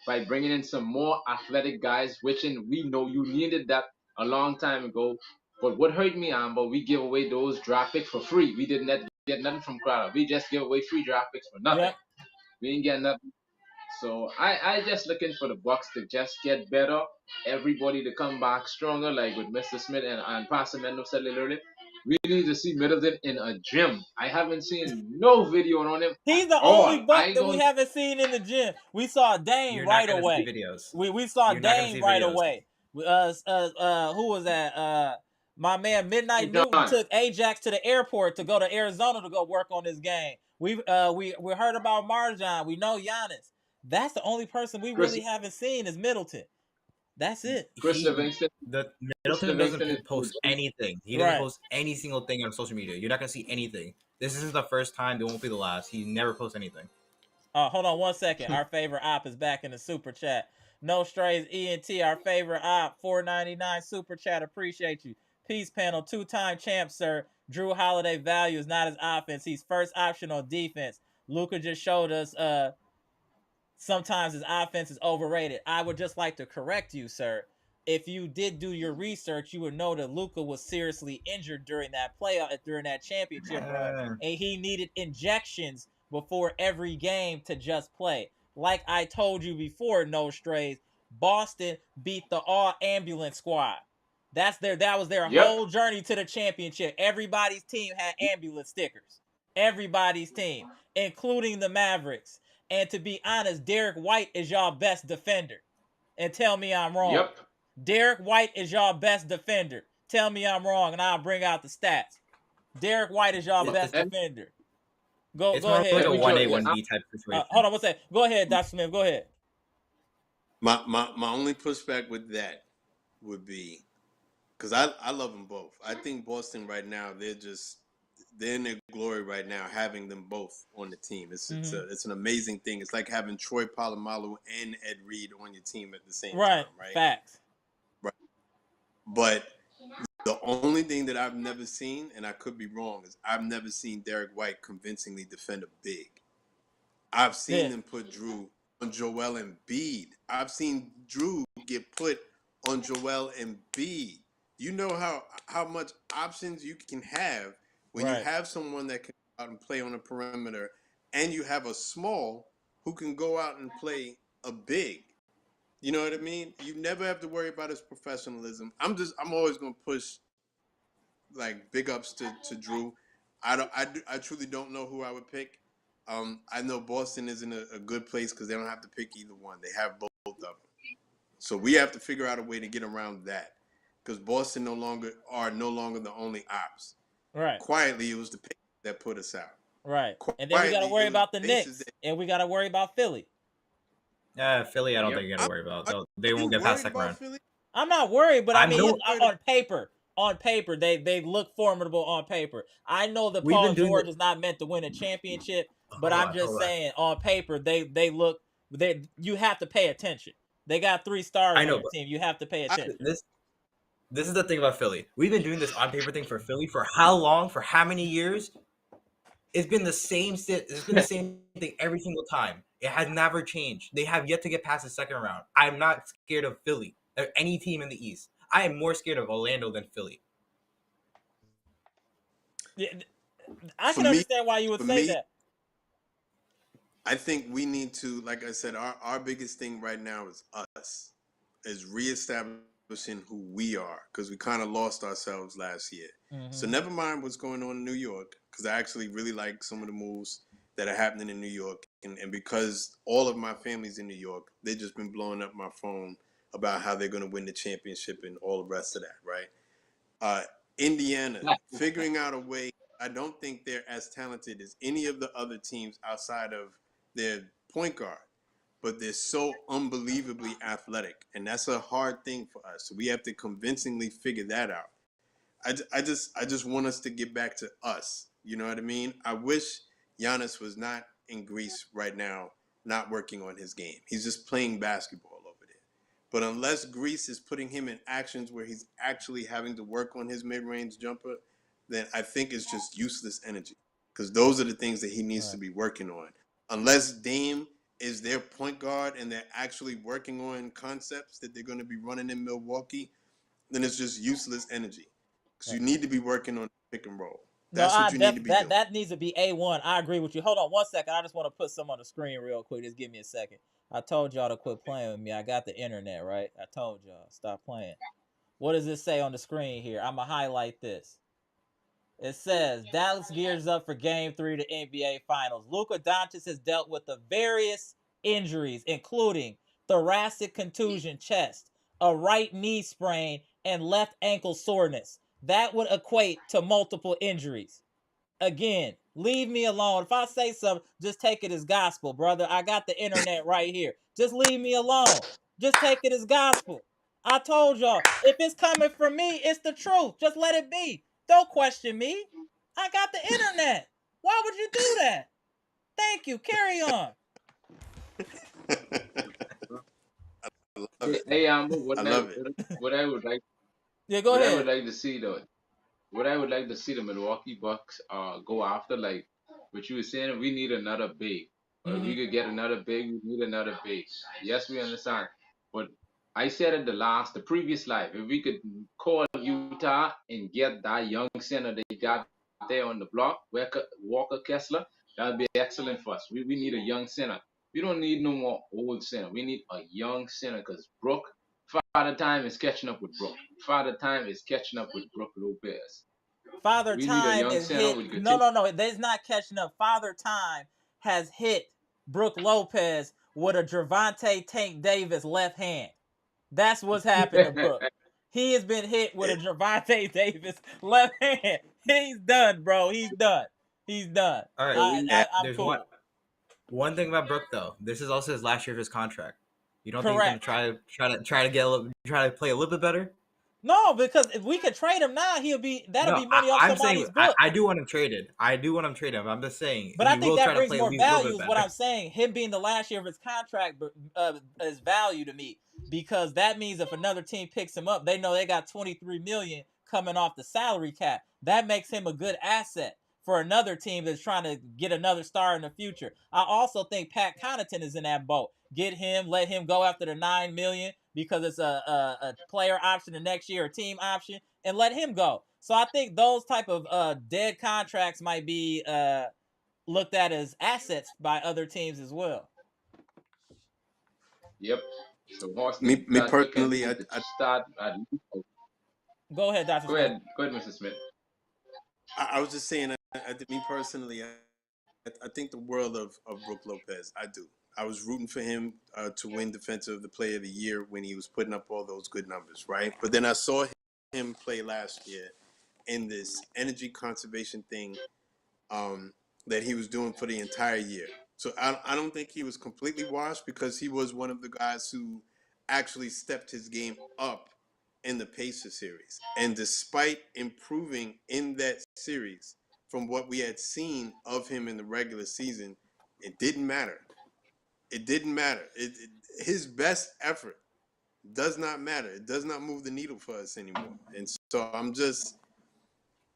by bringing in some more athletic guys, which we know you needed that a long time ago. But what hurt me, Amber, we give away those draft picks for free. We did not get nothing from Crowder. We just give away free draft picks for nothing. Yep. We ain't get nothing. So I just looking for the Bucks to just get better. Everybody to come back stronger, like with Mr. Smith and Pastor Mendo said earlier. We need to see Middleton in a gym. I haven't seen no video on him. He's the only Buck that we haven't seen in the gym. We saw Dame right away. We saw Dame right away. Who was that? My man Midnight Newton took Ajax to the airport to go to Arizona to go work on this game. We heard about Marjan. We know Giannis. That's the only person we really haven't seen is Middleton. That's it. Middleton doesn't post anything. He doesn't post any single thing on social media. You're not gonna see anything. This isn't the first time. It won't be the last. He never posts anything. Hold on 1 second. Our favorite op is back in the super chat. No Strays ENT, our favorite op, $4.99 super chat. Appreciate you. Peace panel, 2-time champ, sir. Drew Holiday value is not his offense. He's first option on defense. Luka just showed us sometimes his offense is overrated. I would just like to correct you, sir. If you did do your research, you would know that Luka was seriously injured during that playoff, during that championship run, and he needed injections before every game to just play. Like I told you before, No Strays, Boston beat the all ambulance squad. That was their whole journey to the championship. Everybody's team had ambulance stickers. Everybody's team, including the Mavericks. And to be honest, Derek White is y'all best defender. And tell me I'm wrong. Yep. Derek White is y'all best defender. Tell me I'm wrong, and I'll bring out the stats. Derek White is y'all best defender. Go ahead. It's like a 1A, 1B type situation. Hold on, what's that? Go ahead, Dr. Smith. Go ahead. My only pushback with that would be, because I love them both. I think Boston right now, they're in their glory right now, having them both on the team. It's an amazing thing. It's like having Troy Polamalu and Ed Reed on your team at the same time, right? Facts. Right. But the only thing that I've never seen, and I could be wrong, is I've never seen Derek White convincingly defend a big. I've seen him put Drew on Joel Embiid. I've seen Drew get put on Joel Embiid. You know how much options you can have when you have someone that can go out and play on the perimeter, and you have a small who can go out and play a big. You know what I mean? You never have to worry about his professionalism. I'm always gonna push like big ups to Drew. I truly don't know who I would pick. I know Boston is in a good place because they don't have to pick either one. They have both of them. So we have to figure out a way to get around that because Boston no longer the only ops. Right. Quietly, it was the pick that put us out. Right. And then we got to worry about the Knicks, and we got to worry about Philly. Philly, I don't think you got to worry about. They won't get past second round. Philly? I'm not worried, but on paper, they look formidable on paper. I know that Paul George is not meant to win a championship, but I'm just saying on paper they look. You have to pay attention. They got 3 stars on their team. You have to pay attention. This is the thing about Philly. We've been doing this on paper thing for Philly for how long? For how many years? It's been the same. It's been the same thing every single time. It has never changed. They have yet to get past the second round. I'm not scared of Philly or any team in the East. I am more scared of Orlando than Philly. Yeah, I For can me, understand why you would for say me, that. I think we need to, like I said, our biggest thing right now is us, is reestablishing who we are, because we kind of lost ourselves last year. So Mm-hmm. never mind what's going on in New York, because I actually really like some of the moves that are happening in New York. And because all of my family's in New York, they've just been blowing up my phone about how they're going to win the championship and all the rest of that, right? Uh, Indiana, figuring out a way. I don't think they're as talented as any of the other teams outside of their point guard, but they're so unbelievably athletic, and that's a hard thing for us. So we have to convincingly figure that out. I just want us to get back to us. You know what I mean? I wish Giannis was not in Greece right now, not working on his game. He's just playing basketball over there. But unless Greece is putting him in actions where he's actually having to work on his mid-range jumper, then I think it's just useless energy, because those are the things that he needs to Right. be working on. Unless Dame is their point guard and they're actually working on concepts that they're going to be running in Milwaukee, then it's just useless energy, because you need to be working on pick and roll. No, That's what you need to be doing. that needs to be A1. I agree with you. Hold on 1 second. I just want to put some on the screen real quick. Just give me a second. I told y'all to quit playing with me. I got the internet, right? I told y'all. Stop playing. What does it say on the screen here? I'm going to highlight this. It says Dallas gears up for Game 3 of the NBA Finals. Luka Doncic has dealt with the various injuries, including thoracic contusion, chest, a right knee sprain, and left ankle soreness. That would equate to multiple injuries. Again, leave me alone. If I say something, just take it as gospel, brother. I got the internet right here. Just leave me alone. Just take it as gospel. I told y'all, if it's coming from me, it's the truth. Just let it be. Don't question me. I got the internet. Why would you do that? Thank you. Carry on. I love it. Hey, I love it. what I would like Yeah, go what I would ahead. like to see though, what I would like to see the Milwaukee Bucks go after, like what you were saying, we need another big. Or if Mm-hmm. we could get another big, we need another big. Yes, we understand. But I said it the previous live, if we could call Utah and get that young center they got there on the block, Walker Kessler, that would be excellent for us. We need a young center. We don't need no more old center. We need a young center because Father Time is catching up with Brook. Father Time is catching up with Brook Lopez. Father We need a Time young is center hit. with No, continue. no, no. There's not catching up. Father Time has hit Brooke Lopez with a Gervonta Tank Davis left hand. That's what's happened to Brooke. He has been hit with a Gervonta Davis left hand. He's done, bro. He's done. He's done. All right. So we I'm There's cool. one thing about Brook though. This is also his last year of his contract. You don't think he's gonna Correct. try to play a little bit better? No, because if we could trade him now, that'll No, be money off I'm saying somebody's book. I do want him traded. I do want him traded. I'm just saying But I he think will that try to brings play at more least a little value, bit is what better. I'm saying. Him being the last year of his contract is value to me, because that means if another team picks him up, they know they got 23 million coming off the salary cap. That makes him a good asset for another team that's trying to get another star in the future. I also think Pat Connaughton is in that boat. Get him, let him go after the 9 million because it's a player option the next year, a team option, and let him go. So I think those type of dead contracts might be looked at as assets by other teams as well. Yep. So Horsley, Me that we can personally, do to start at least. Go ahead, Dr. Smith. Go ahead, Mr. Smith. I was just saying, me personally, I think the world of Brook Lopez. I do. I was rooting for him to win Defensive the Player of the Year when he was putting up all those good numbers, right? But then I saw him play last year in this energy conservation thing that he was doing for the entire year. So I don't think he was completely washed, because he was one of the guys who actually stepped his game up in the Pacer series. And despite improving in that series from what we had seen of him in the regular season, it didn't matter. It didn't matter. His best effort does not matter. It does not move the needle for us anymore. And so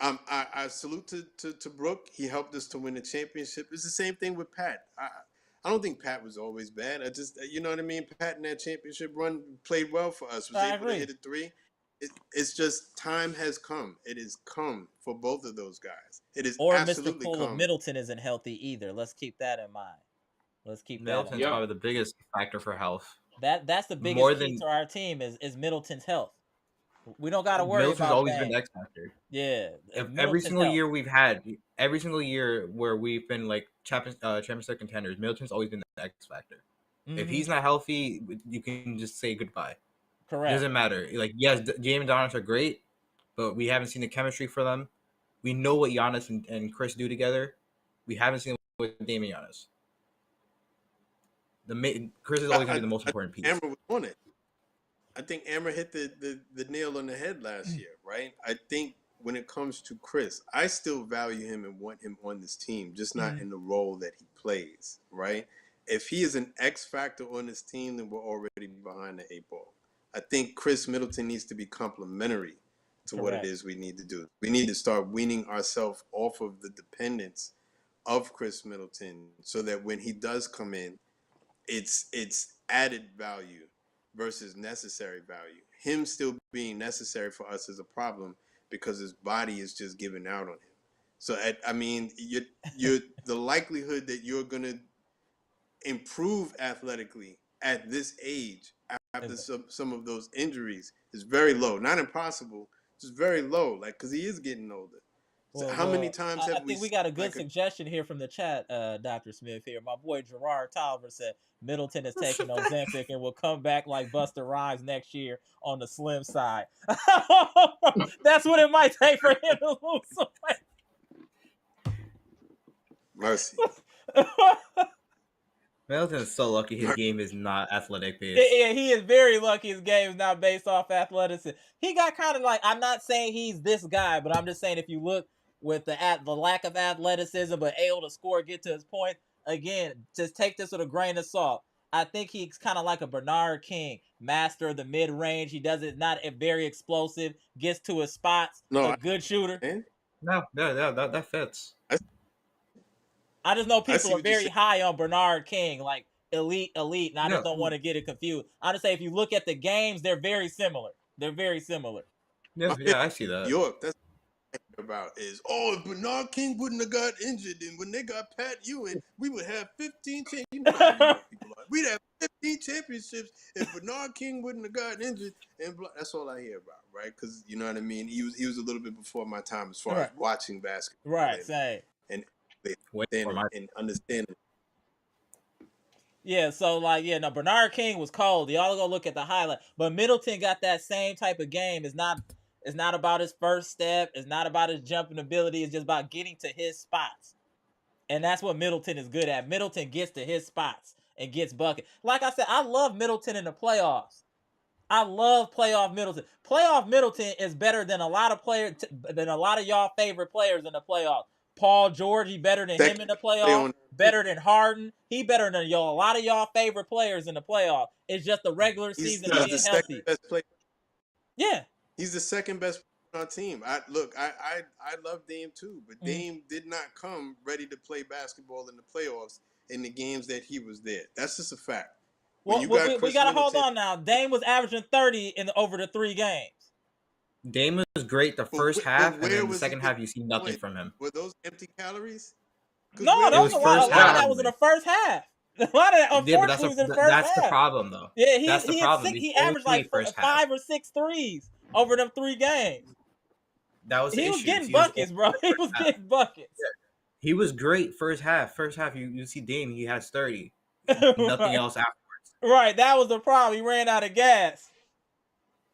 I salute to Brooke. He helped us to win the championship. It's the same thing with Pat. I don't think Pat was always bad. I just, you know what I mean? Pat in that championship run played well for us. Was able to hit a three. It's just time has come. It has come for both of those guys. It is or absolutely Mr. Poole of come. Middleton isn't healthy either. Let's keep that in mind. Middleton's probably the biggest factor for health. That's the biggest key to our team is Middleton's health. We don't got to worry Middleton's about always Bang. been the X factor. Yeah, every single year we've had, every single year where we've been like championship contenders, Middleton's always been the X factor. Mm-hmm. If he's not healthy, you can just say goodbye. Correct. It doesn't matter. Like, yes, James and Donis are great, but we haven't seen the chemistry for them. We know what Giannis and Chris do together. We haven't seen it with Dame and Giannis. Chris is always going to be the most important piece. Amber was on it. I think Amber hit the nail on the head last year, right? I think when it comes to Chris, I still value him and want him on this team, just not in the role that he plays, right? If he is an X factor on this team, then we're already behind the 8 ball. I think Chris Middleton needs to be complementary to what it is we need to do. We need to start weaning ourselves off of the dependence of Chris Middleton so that when he does come in, it's added value versus necessary value. Him still being necessary for us is a problem because his body is just giving out on him. So, I mean, you're the likelihood that you're going to improve athletically at this age after some of those injuries is very low. Not impossible, just very low, like, because he is getting older. So how many times have we... I think we got a good suggestion here from the chat, Dr. Smith here. My boy Gerard Tolliver said Middleton is taking Ozempic and will come back like Busta Rhymes next year on the slim side. That's what it might take for him to lose some weight. Mercy. Middleton is so lucky his game is not athletic based. Yeah, he is very lucky his game is not based off athleticism. He got kind of like, I'm not saying he's this guy, but I'm just saying if you look with the lack of athleticism but able to score, get to his point, again, just take this with a grain of salt. I think he's kind of like a Bernard King, master of the mid-range. He does it, not very explosive, gets to his spots, a good shooter. No, that fits. I just know people are very high on Bernard King, like elite, and I just don't want to get it confused. I just say if you look at the games, they're very similar. Yeah, I see that. York, that's what I'm about is, if Bernard King wouldn't have got injured, and when they got Pat Ewing, we would have 15 championships. You know how people are. We'd have 15 championships if Bernard King wouldn't have got injured. And that's all I hear about, right? Because you know what I mean. He was a little bit before my time as far as watching basketball, right? Same. And understanding. Yeah, so Bernard King was cold. Y'all go look at the highlight. But Middleton got that same type of game. It's not about his first step. It's not about his jumping ability. It's just about getting to his spots. And that's what Middleton is good at. Middleton gets to his spots and gets bucket. Like I said, I love Middleton in the playoffs. I love playoff Middleton. Playoff Middleton is better than a lot of y'all favorite players in the playoffs. Paul George, he better than him in the playoffs. Better than Harden. He better than a lot of y'all favorite players in the playoffs. It's just the regular season being healthy. Yeah. He's the second best player on our team. I love Dame too, but Dame did not come ready to play basketball in the playoffs in the games that he was there. That's just a fact. Well, we got to hold on now. Dame was averaging 30 over the 3 games. Dame was great the first half, and then the second half you see nothing from him. Were those empty calories? No, that was a lot of that was in the first half. A lot of that, unfortunately, was in the first half. That's the problem, though. Yeah, he averaged like 5 or 6 threes over them 3 games. That was the issue. He was getting buckets, bro. He was getting buckets. Yeah. He was great first half. First half, you see Dame, he has 30. Nothing else afterwards. Right, that was the problem. He ran out of gas.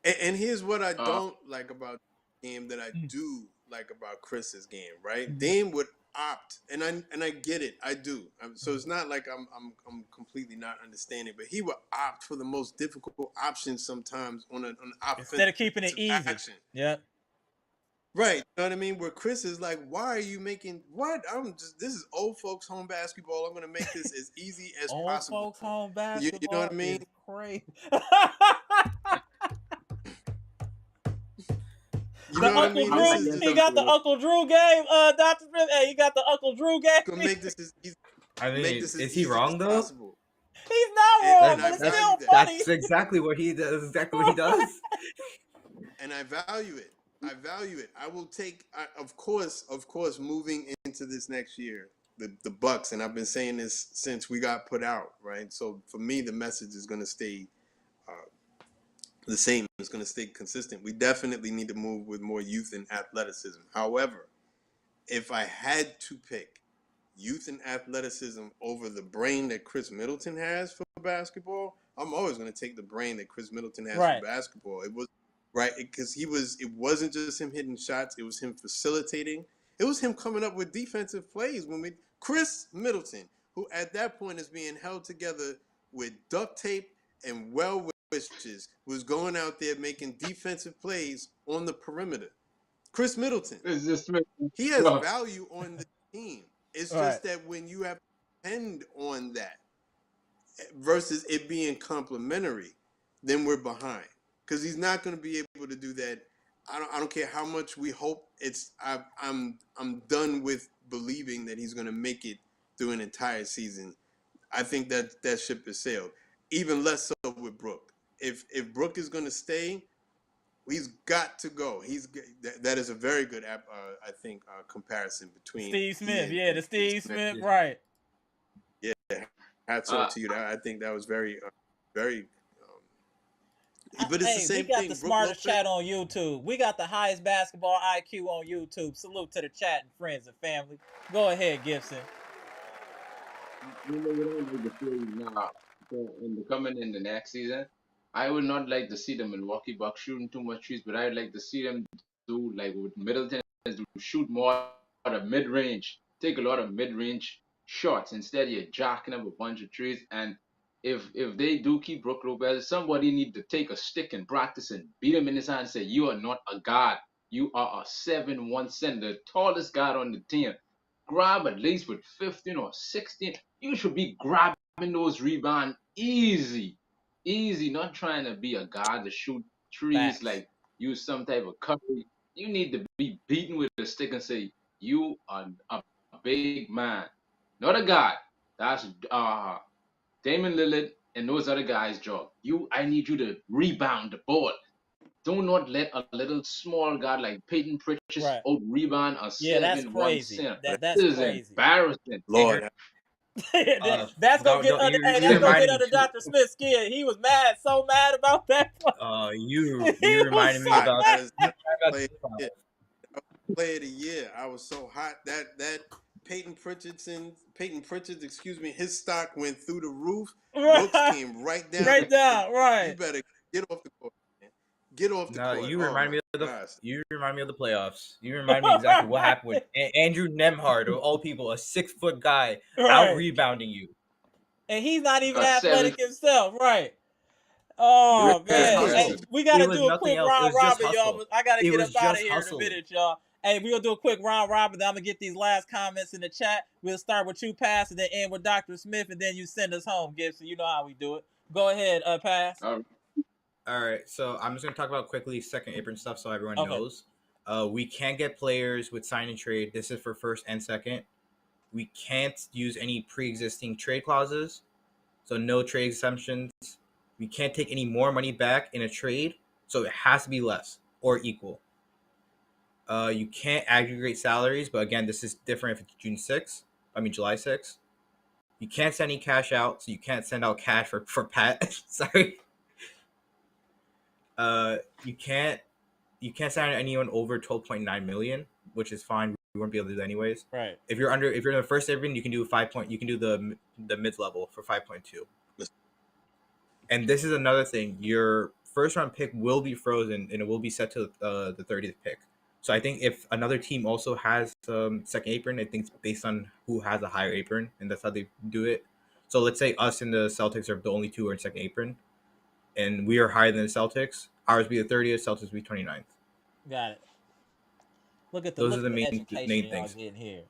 And here's what I don't like about the game that I do like about Chris's game, right? Dame would opt, and I get it, I do. So it's not like I'm completely not understanding, but he would opt for the most difficult option sometimes on an offensive instead of keeping it easy. Action. Yeah. Right, you know what I mean? Where Chris is like, why are you making what? This is old folks home basketball. I'm gonna make this as easy as possible. Old folks home basketball. You know what I mean? Crazy. You The know what I Uncle mean? Drew, This is he got the Uncle Drew game, Dr. Smith. Hey, you got the Uncle Drew game. gonna make this as easy. I mean, Make this as is he easy wrong as though? possible. He's not wrong, And I but it's value still that. funny. That's exactly what he does. Exactly what he does. And I value it. I value it. I will take, of course, moving into this next year, the Bucks, and I've been saying this since we got put out, right? So for me, the message is going to stay the same. It's going to stay consistent. We definitely need to move with more youth and athleticism. However, if I had to pick youth and athleticism over the brain that Chris Middleton has for basketball, I'm always going to take the brain that Chris Middleton has for basketball. It was right because it wasn't just him hitting shots. It was him facilitating. It was him coming up with defensive plays Chris Middleton, who at that point is being held together with duct tape and well wishes, was going out there making defensive plays on the perimeter. Chris Middleton, he has value on the team. It's just that when you have to depend on that versus it being complementary, then we're behind. Because he's not going to be able to do that. I don't care how much we hope. I'm done with believing that he's going to make it through an entire season. I think that ship has sailed. Even less so with Brook. If Brook is going to stay, he's got to go. That is a very good, I think, comparison between Steve Smith. The Steve Smith, right? Yeah, hats off to you. I think that was very, very. But it's the same thing. We got the smartest chat on YouTube. We got the highest basketball IQ on YouTube. Salute to the chat and friends and family. Go ahead, Gibson. You know what I like to see now coming in the next season? I would not like to see the Milwaukee Bucks shooting too much trees, but I would like to see them do like what Middleton is, do shoot more out of mid-range. Take a lot of mid-range shots instead of jacking up a bunch of trees. And if they do keep Brook Lopez, somebody need to take a stick and practice and beat him in his hand and say, you are not a guard. You are a 7'1" center, the tallest guard on the team. Grab at least with 15 or 16. You should be grabbing those rebounds easy. Not trying to be a guard to shoot trees, like use some type of coverage. You need to be beaten with a stick and say, you are a big man, not a guard. That's Damon Lillard and those other guys' job. I need you to rebound the ball. Do not let a little small guy like Peyton Pritchard out rebound a 7'1" center. That's this is crazy. Embarrassing. Lord. That's gonna get under Dr. Smith's skin. He was so mad about that. You reminded me about play of the year. I was so hot that Peyton Pritchard, his stock went through the roof. Looks came right down. Right. You better get off the court, man. Get off the court. You remind me of the playoffs. You remind me exactly what happened with Andrew Nemhard, of all people, a 6-foot guy out rebounding you. And he's not even athletic himself, right? Oh, man. Hey, we got to do a quick round robin, y'all. I got to get up out of here in a minute, y'all. Hey, we're going to do a quick round robin. Then I'm going to get these last comments in the chat. We'll start with you, Pass, and then end with Dr. Smith, and then you send us home, Gibson. You know how we do it. Go ahead, Pass. All right, so I'm just going to talk about quickly second apron stuff so everyone knows. We can't get players with sign and trade. This is for first and second. We can't use any pre-existing trade clauses, so no trade exemptions. We can't take any more money back in a trade, so it has to be less or equal. You can't aggregate salaries, but again, this is different if it's July 6th. You can't send any cash out, so you can't send out cash for Pat. Sorry. You can't sign anyone over 12.9 million, which is fine. We won't be able to do that anyways. Right. If you're in the first apron, you can do you can do the mid level for 5.2. And this is another thing. Your first round pick will be frozen and it will be set to the 30th pick. So I think if another team also has second apron, I think it's based on who has a higher apron, and that's how they do it. So let's say us and the Celtics are the only two who are in second apron, and we are higher than the Celtics. Ours be the 30th, Celtics be 29th. Got it. Those are the main things. Here.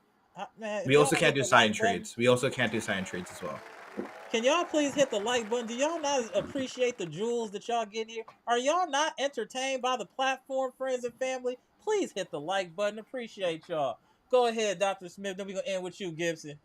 Man, we also can't do sign trades. We also can't do sign trades as well. Can y'all please hit the like button? Do y'all not appreciate the jewels that y'all get here? Are y'all not entertained by the platform, friends and family? please hit the like button. Appreciate y'all. Go ahead, Dr. Smith. Then we're gonna end with you, Gibson.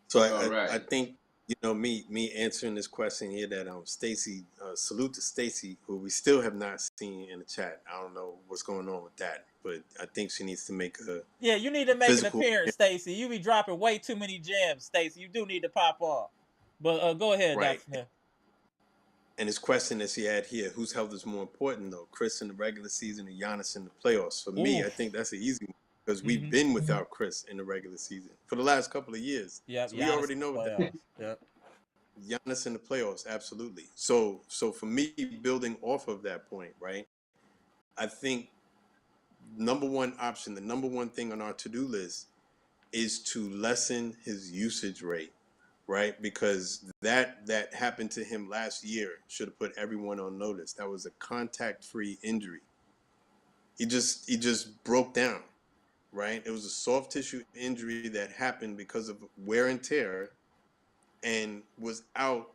So All right. I think me answering this question here that Stacy, salute to Stacy, who we still have not seen in the chat. I don't know what's going on with that, but I think she needs to make a Yeah, you need to make an physical. appearance, Stacy. You be dropping way too many gems, Stacy. You do need to pop off. But go ahead, Dr. Right. Smith. And his question that she had here, whose health is more important though, Chris in the regular season or Giannis in the playoffs? For me, I think that's an easy one because we've been without Chris in the regular season for the last couple of years. Yep, So we already know what that. Yep. Giannis in the playoffs, absolutely. So for me, building off of that point, right? I think number one option, the number one thing on our to-do list is to lessen his usage rate, right? Because that happened to him last year. Should have put everyone on notice. That was a contact-free injury. He just broke down, right? It was a soft tissue injury that happened because of wear and tear, and was out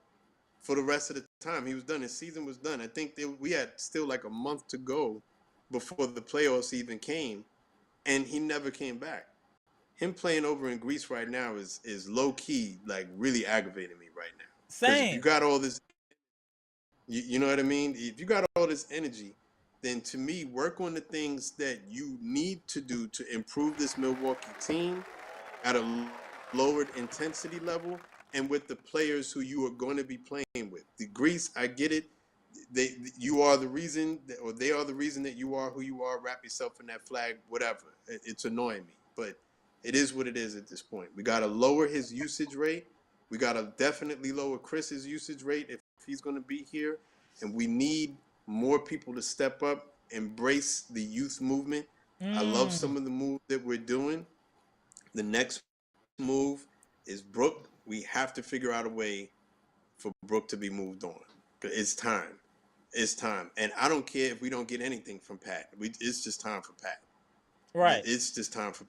for the rest of the time. He was done. His season was done. I think we had still like a month to go before the playoffs even came, and he never came back. Him playing over in Greece right now is low key, like really aggravating me right now. Same. If you got all this, you know what I mean? If you got all this energy, then to me, work on the things that you need to do to improve this Milwaukee team at a lowered intensity level and with the players who you are going to be playing with. The Greece, I get it. You are the reason, or they are the reason that you are who you are. Wrap yourself in that flag, whatever. It's annoying me, but it is what it is at this point. We got to lower his usage rate. We got to definitely lower Chris's usage rate if he's going to be here. And we need more people to step up, embrace the youth movement. I love some of the moves that we're doing. The next move is Brook. We have to figure out a way for Brook to be moved on. It's time. It's time. And I don't care if we don't get anything from Pat. It's just time for Pat. Right. It's just time for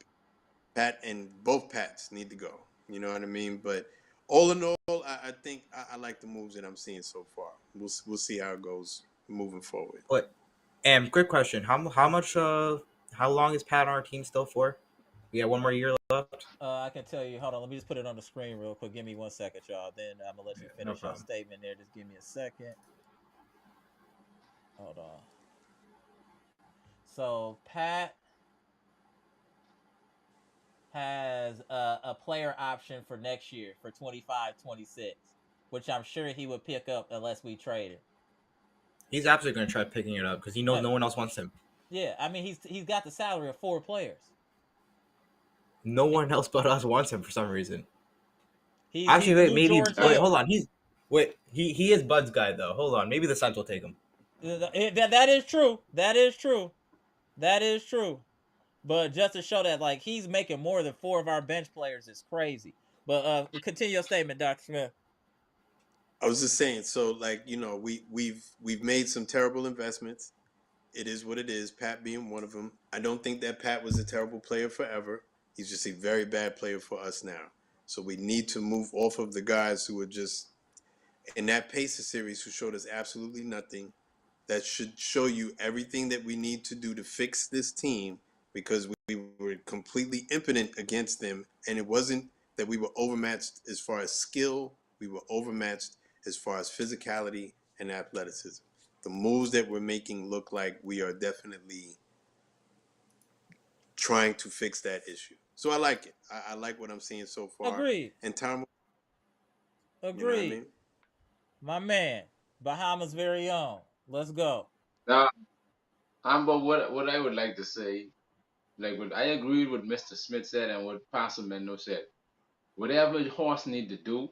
Pat, and both Pats need to go. You know what I mean? But all in all, I think I like the moves that I'm seeing so far. We'll see how it goes moving forward. But, quick question: how long is Pat on our team still for? We got one more year left. I can tell you. Hold on, let me just put it on the screen real quick. Give me 1 second, y'all. Then I'm gonna let you finish your statement there. Just give me a second. Hold on. So Pat has a player option for next year for 25-26, which I'm sure he would pick up unless we trade him. He's absolutely going to try picking it up because he knows no one else wants him. Yeah, I mean he's got the salary of 4 players. No one else but us wants him for some reason. Wait, hold on. He is Bud's guy though. Hold on, maybe the Suns will take him. That is true. That is true. That is true. But just to show that, like, he's making more than 4 of our bench players is crazy. But continue your statement, Dr. Smith. I was just saying, so like, you know, we've made some terrible investments. It is what it is. Pat being one of them. I don't think that Pat was a terrible player forever. He's just a very bad player for us now. So we need to move off of the guys who are just in that Pacers series who showed us absolutely nothing. That should show you everything that we need to do to fix this team, because we were completely impotent against them. And it wasn't that we were overmatched as far as skill. We were overmatched as far as physicality and athleticism. The moves that we're making look like we are definitely trying to fix that issue. So I like it. I like what I'm seeing so far. Agreed. And time. Agreed. You know what I mean? My man, Bahamas' very own. Let's go. Now, Amber, what I would like to say, like what I agree with Mr. Smith said and what Pastor Mendo said. Whatever Horse need to do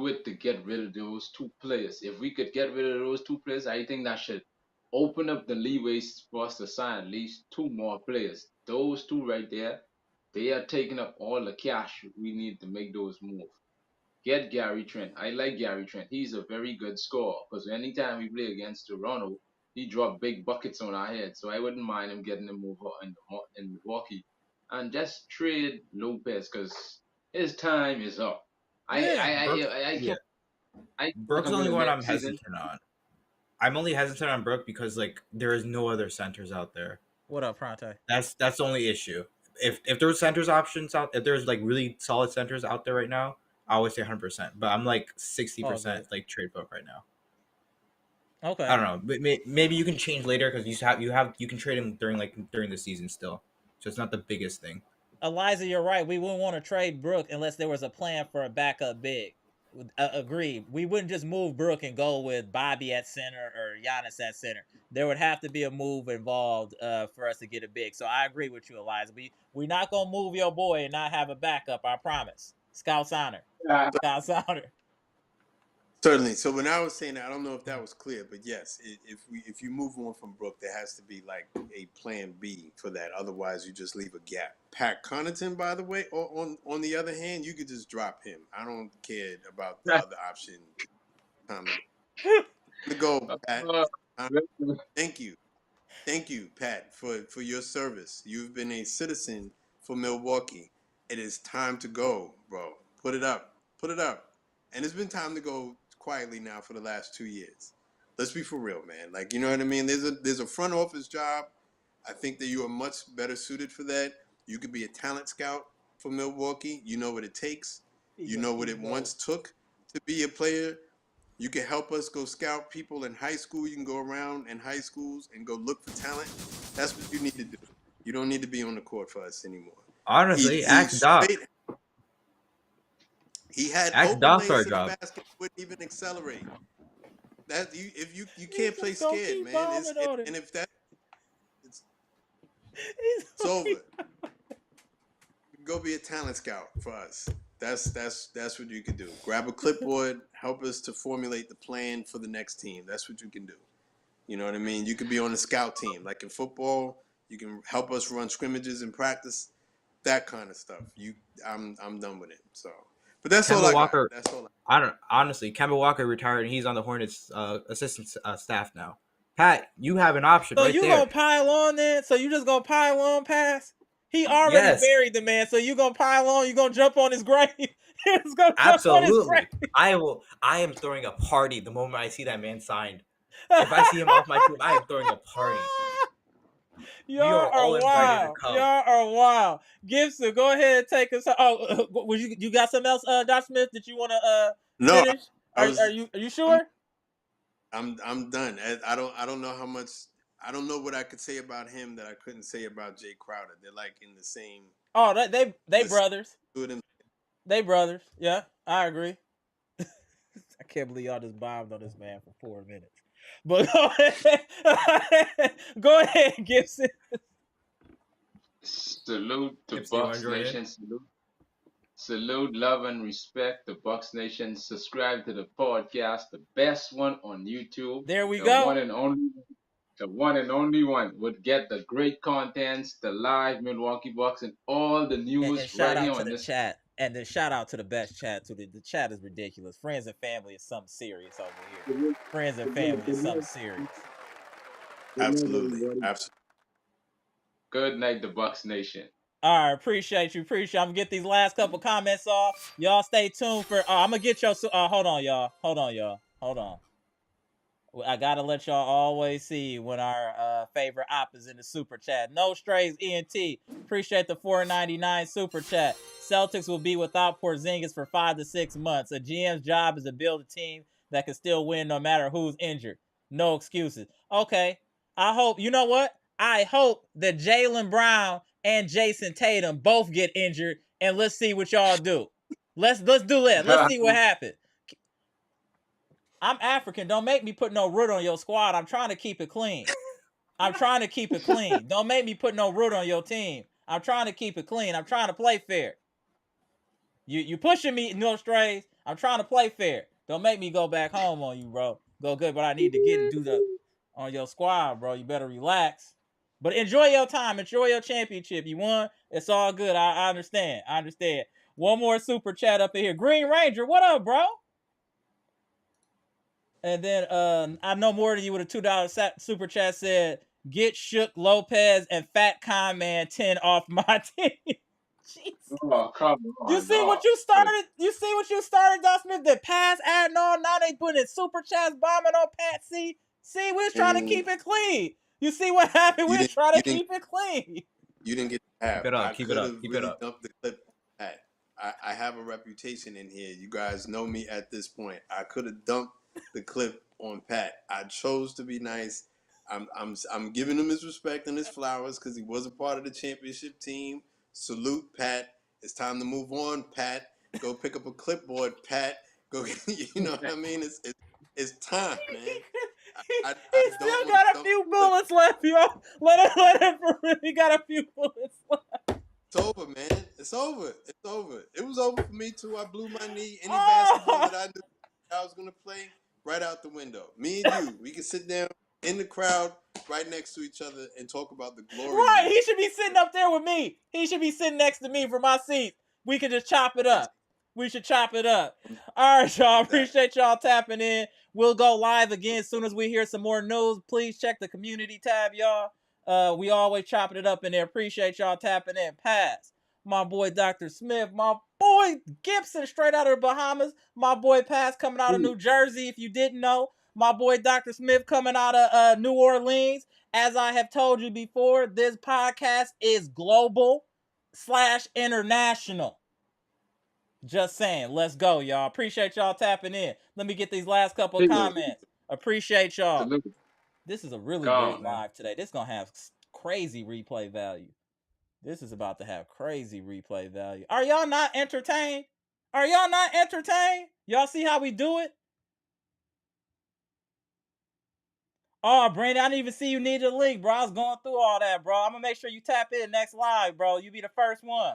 it to get rid of those 2 players. If we could get rid of those 2 players, I think that should open up the leeways for us to sign at least 2 more players. Those 2 right there, they are taking up all the cash we need to make those moves. Get Gary Trent. I like Gary Trent. He's a very good scorer because anytime we play against Toronto, he dropped big buckets on our head. So I wouldn't mind him getting him over in Milwaukee. And just trade Lopez because his time is up. Brook's the only one I'm hesitant on. I'm only hesitant on Brook because like there is no other centers out there. What up, Pronte? That's the only issue. If there's centers options out, if there's like really solid centers out there right now, I always say 100%. But I'm like 60% like trade book right now. Okay. I don't know. But maybe you can change later because you can trade him during the season still. So it's not the biggest thing. Eliza, you're right. We wouldn't want to trade Brook unless there was a plan for a backup big. Agreed. We wouldn't just move Brook and go with Bobby at center or Giannis at center. There would have to be a move involved for us to get a big. So I agree with you, Eliza. We're not gonna move your boy and not have a backup. I promise. Scout's honor. Scout's honor. Certainly. So when I was saying that, I don't know if that was clear, but yes, if you move on from Brook, there has to be like a plan B for that. Otherwise, you just leave a gap. Pat Connaughton, by the way, on the other hand, you could just drop him. I don't care about the other option. To go, Pat. Thank you, Pat, for your service. You've been a citizen for Milwaukee. It is time to go, bro. Put it up. And it's been time to go quietly now for the last 2 years. Let's be for real, man. Like, you know what I mean? There's a front office job. I think that you are much better suited for that. You could be a talent scout for Milwaukee. You know what it takes. You know what it once took to be a player. You can help us go scout people in high school. You can go around in high schools and go look for talent. That's what you need to do. You don't need to be on the court for us anymore. Honestly, ask Doc. He had ask open Doc lanes for a to job. the basket, wouldn't even accelerate. That if you can't play scared, man. And if that it's over. Go be a talent scout for us. That's what you can do. Grab a clipboard, help us to formulate the plan for the next team. That's what you can do. You know what I mean? You could be on the scout team, like in football. You can help us run scrimmages in practice, that kind of stuff. I'm done with it. So, but that's Kemba all I Walker, got. That's all. Honestly, Kemba Walker retired and he's on the Hornets assistant staff now. Pat, you have an option right there. So you gonna pile on then? So you just gonna pile on past? He already buried the man, so you gonna pile on? You gonna jump on his grave? Absolutely. I am throwing a party the moment I see that man signed. If I see him off my team, I am throwing a party. Y'all are wild. Y'all are wild. Gibson, go ahead and take us. Oh, was you got something else, Doc Smith, that you want to finish? Are you sure? I'm done. I don't know how much. I don't know what I could say about him that I couldn't say about Jay Crowder. They're like in the same. Oh, they brothers. They brothers. Yeah, I agree. I can't believe y'all just bombed on this man for 4 minutes. But go ahead, Gibson. Salute to Bucks Nation. Salute, love, and respect the Bucks Nation. Subscribe to the podcast, the best one on YouTube. There we go. The one and only one would get the great contents, the live Milwaukee Bucks, and all the news and shout out to the chat. And then shout out to the best chat too. The chat is ridiculous. Friends and family is something serious over here. Friends and family is something serious. Absolutely. Good night, the Bucks Nation. All right, appreciate you. I'm gonna get these last couple comments off. Y'all stay tuned for. I'm gonna get your. Hold on, y'all. Hold on. I gotta let y'all always see when our favorite op is in the super chat. No strays, ENT. Appreciate the $4.99 super chat. Celtics will be without Porzingis for 5 to 6 months. A GM's job is to build a team that can still win no matter who's injured. No excuses. Okay. You know what? I hope that Jaylen Brown and Jason Tatum both get injured, and let's see what y'all do. Let's do that. Let's see what happens. I'm African. Don't make me put no root on your squad. I'm trying to keep it clean. Don't make me put no root on your team. I'm trying to keep it clean. I'm trying to play fair. You pushing me, no strays. I'm trying to play fair. Don't make me go back home on you, bro. Go good, but I need to get and do the on your squad, bro. You better relax. But enjoy your time. Enjoy your championship. You won. It's all good. I understand. One more super chat up in here. Green Ranger, what up, bro? And then I know more than you with a $2 super chat said, get Shook Lopez and Fat Con Man 10 off my team. Jesus. Oh, come on. You see what you started? You see what you started, Doc Smith? The pass adding on. Now they putting super chats bombing on Pat C. See, we was trying to keep it clean. You see what happened? You We're didn't. trying You to didn't. keep it clean. You didn't get the half. Keep it up. I Keep it could up. have Keep it really up. dumped the clip on Pat. I have a reputation in here. You guys know me at this point. I could have dumped the clip on Pat. I chose to be nice. I'm giving him his respect and his flowers because he was a part of the championship team. Salute, Pat. It's time to move on, Pat. Go pick up a clipboard, Pat. Go. You know what I mean? It's time, man. I He don't still want to got a dump few the clip. bullets left, y'all. Let him he got a few bullets left. It's over, man. It's over. It's over. It was over for me too. I blew my knee. Any basketball Oh! that I knew I was gonna play, right out the window. Me and you, we can sit down in the crowd, right next to each other, and talk about the glory Right, years. he should be sitting up there with me. He should be sitting next to me for my seat. We could just chop it up. We should chop it up. All right, y'all. Appreciate y'all tapping in. We'll go live again as soon as we hear some more news. Please check the community tab, y'all. We always chopping it up in there. Appreciate y'all tapping in. Pass. My boy Dr. Smith. My boy Gibson straight out of the Bahamas. My boy Pass coming out of New Jersey, if you didn't know. My boy Dr. Smith coming out of New Orleans. As I have told you before, this podcast is global / international. Just saying. Let's go, y'all. Appreciate y'all tapping in. Let me get these last couple of comments. Appreciate y'all. Salute. This is a really Go, great man. live today. This is going to have crazy replay value. This is about to have crazy replay value. Are y'all not entertained? Are y'all not entertained? Y'all see how we do it? Oh, Brandon, I didn't even see you needed a link, bro. I was going through all that, bro. I'm going to make sure you tap in next live, bro. You be the first one.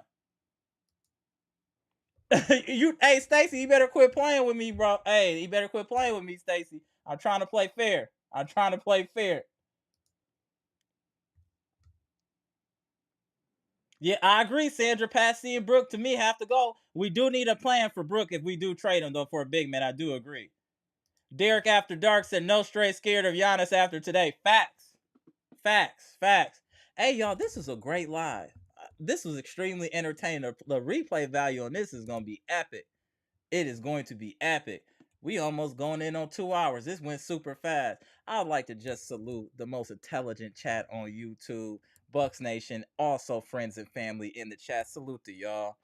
Hey, Stacy, you better quit playing with me, bro. Hey, you better quit playing with me, Stacy. I'm trying to play fair. I'm trying to play fair. Yeah, I agree, Sandra. Passy and Brooke, to me, have to go. We do need a plan for Brooke if we do trade him, though, for a big man. I do agree. Derek After Dark said, no straight scared of Giannis after today. Facts. Facts. Facts. Hey, y'all, this is a great live. This was extremely entertaining. The replay value on this is going to be epic. It is going to be epic. We almost going in on 2 hours. This went super fast. I'd like to just salute the most intelligent chat on YouTube, Bucks Nation, also friends and family in the chat. Salute to y'all.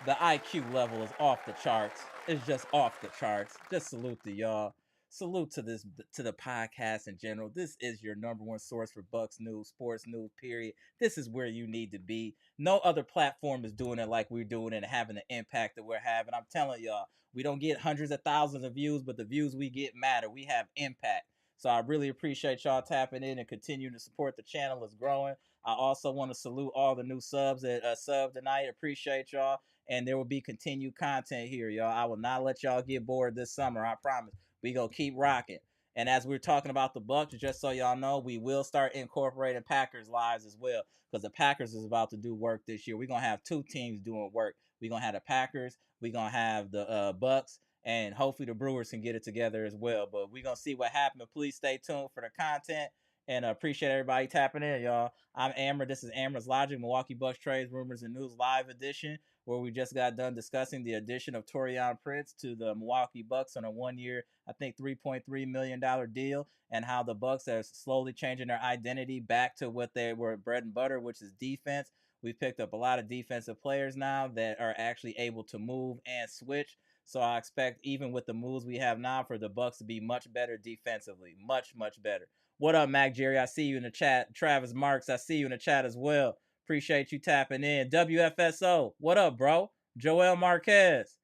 The IQ level is off the charts. It's just off the charts. Just salute to y'all. Salute to the podcast in general. This is your number one source for Bucks news, sports news, period. This is where you need to be. No other platform is doing it like we're doing it and having the impact that we're having. I'm telling y'all, we don't get hundreds of thousands of views, but the views we get matter. We have impact. So I really appreciate y'all tapping in and continuing to support the channel. It's growing. I also want to salute all the new subs that sub tonight. Appreciate y'all. And there will be continued content here, y'all. I will not let y'all get bored this summer. I promise. We gonna keep rocking. And as we're talking about the Bucks, just so y'all know, we will start incorporating Packers lives as well, because the Packers is about to do work this year. We're gonna have 2 teams doing work. We're gonna have the Packers. We're gonna have the Bucks, and hopefully the Brewers can get it together as well. But we're gonna see what happens. Please stay tuned for the content. And appreciate everybody tapping in, y'all. I'm Amber. This is Amber's Logic, Milwaukee Bucks trades, rumors, and news live edition, where we just got done discussing the addition of Taurean Prince to the Milwaukee Bucks on a 1-year, I think $3.3 million deal, and how the Bucks are slowly changing their identity back to what they were bread and butter, which is defense. We've picked up a lot of defensive players now that are actually able to move and switch. So I expect, even with the moves we have now, for the Bucks to be much better defensively. Much, much better. What up, Mac Jerry? I see you in the chat. Travis Marks, I see you in the chat as well. Appreciate you tapping in. WFSO, what up, bro? Joel Marquez.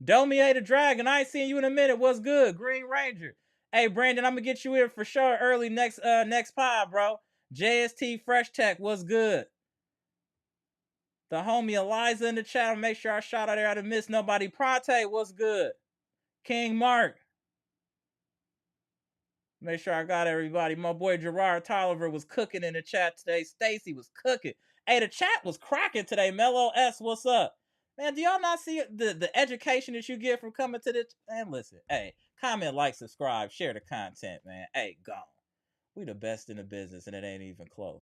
Domie the Dragon, I ain't seen you in a minute. What's good? Green Ranger. Hey, Brandon, I'm gonna get you in for sure early next pod, bro. JST Fresh Tech, what's good? The homie Eliza in the chat. Make sure I shout out there. I didn't miss nobody. Prate, what's good? King Mark. Make sure I got everybody. My boy Gerard Tolliver was cooking in the chat today. Stacy was cooking. Hey, the chat was cracking today. Mellow S, what's up? Man, do y'all not see the education that you get from coming to this? Man, listen, hey, comment, like, subscribe, share the content, man. Hey, gone. We the best in the business, and it ain't even close.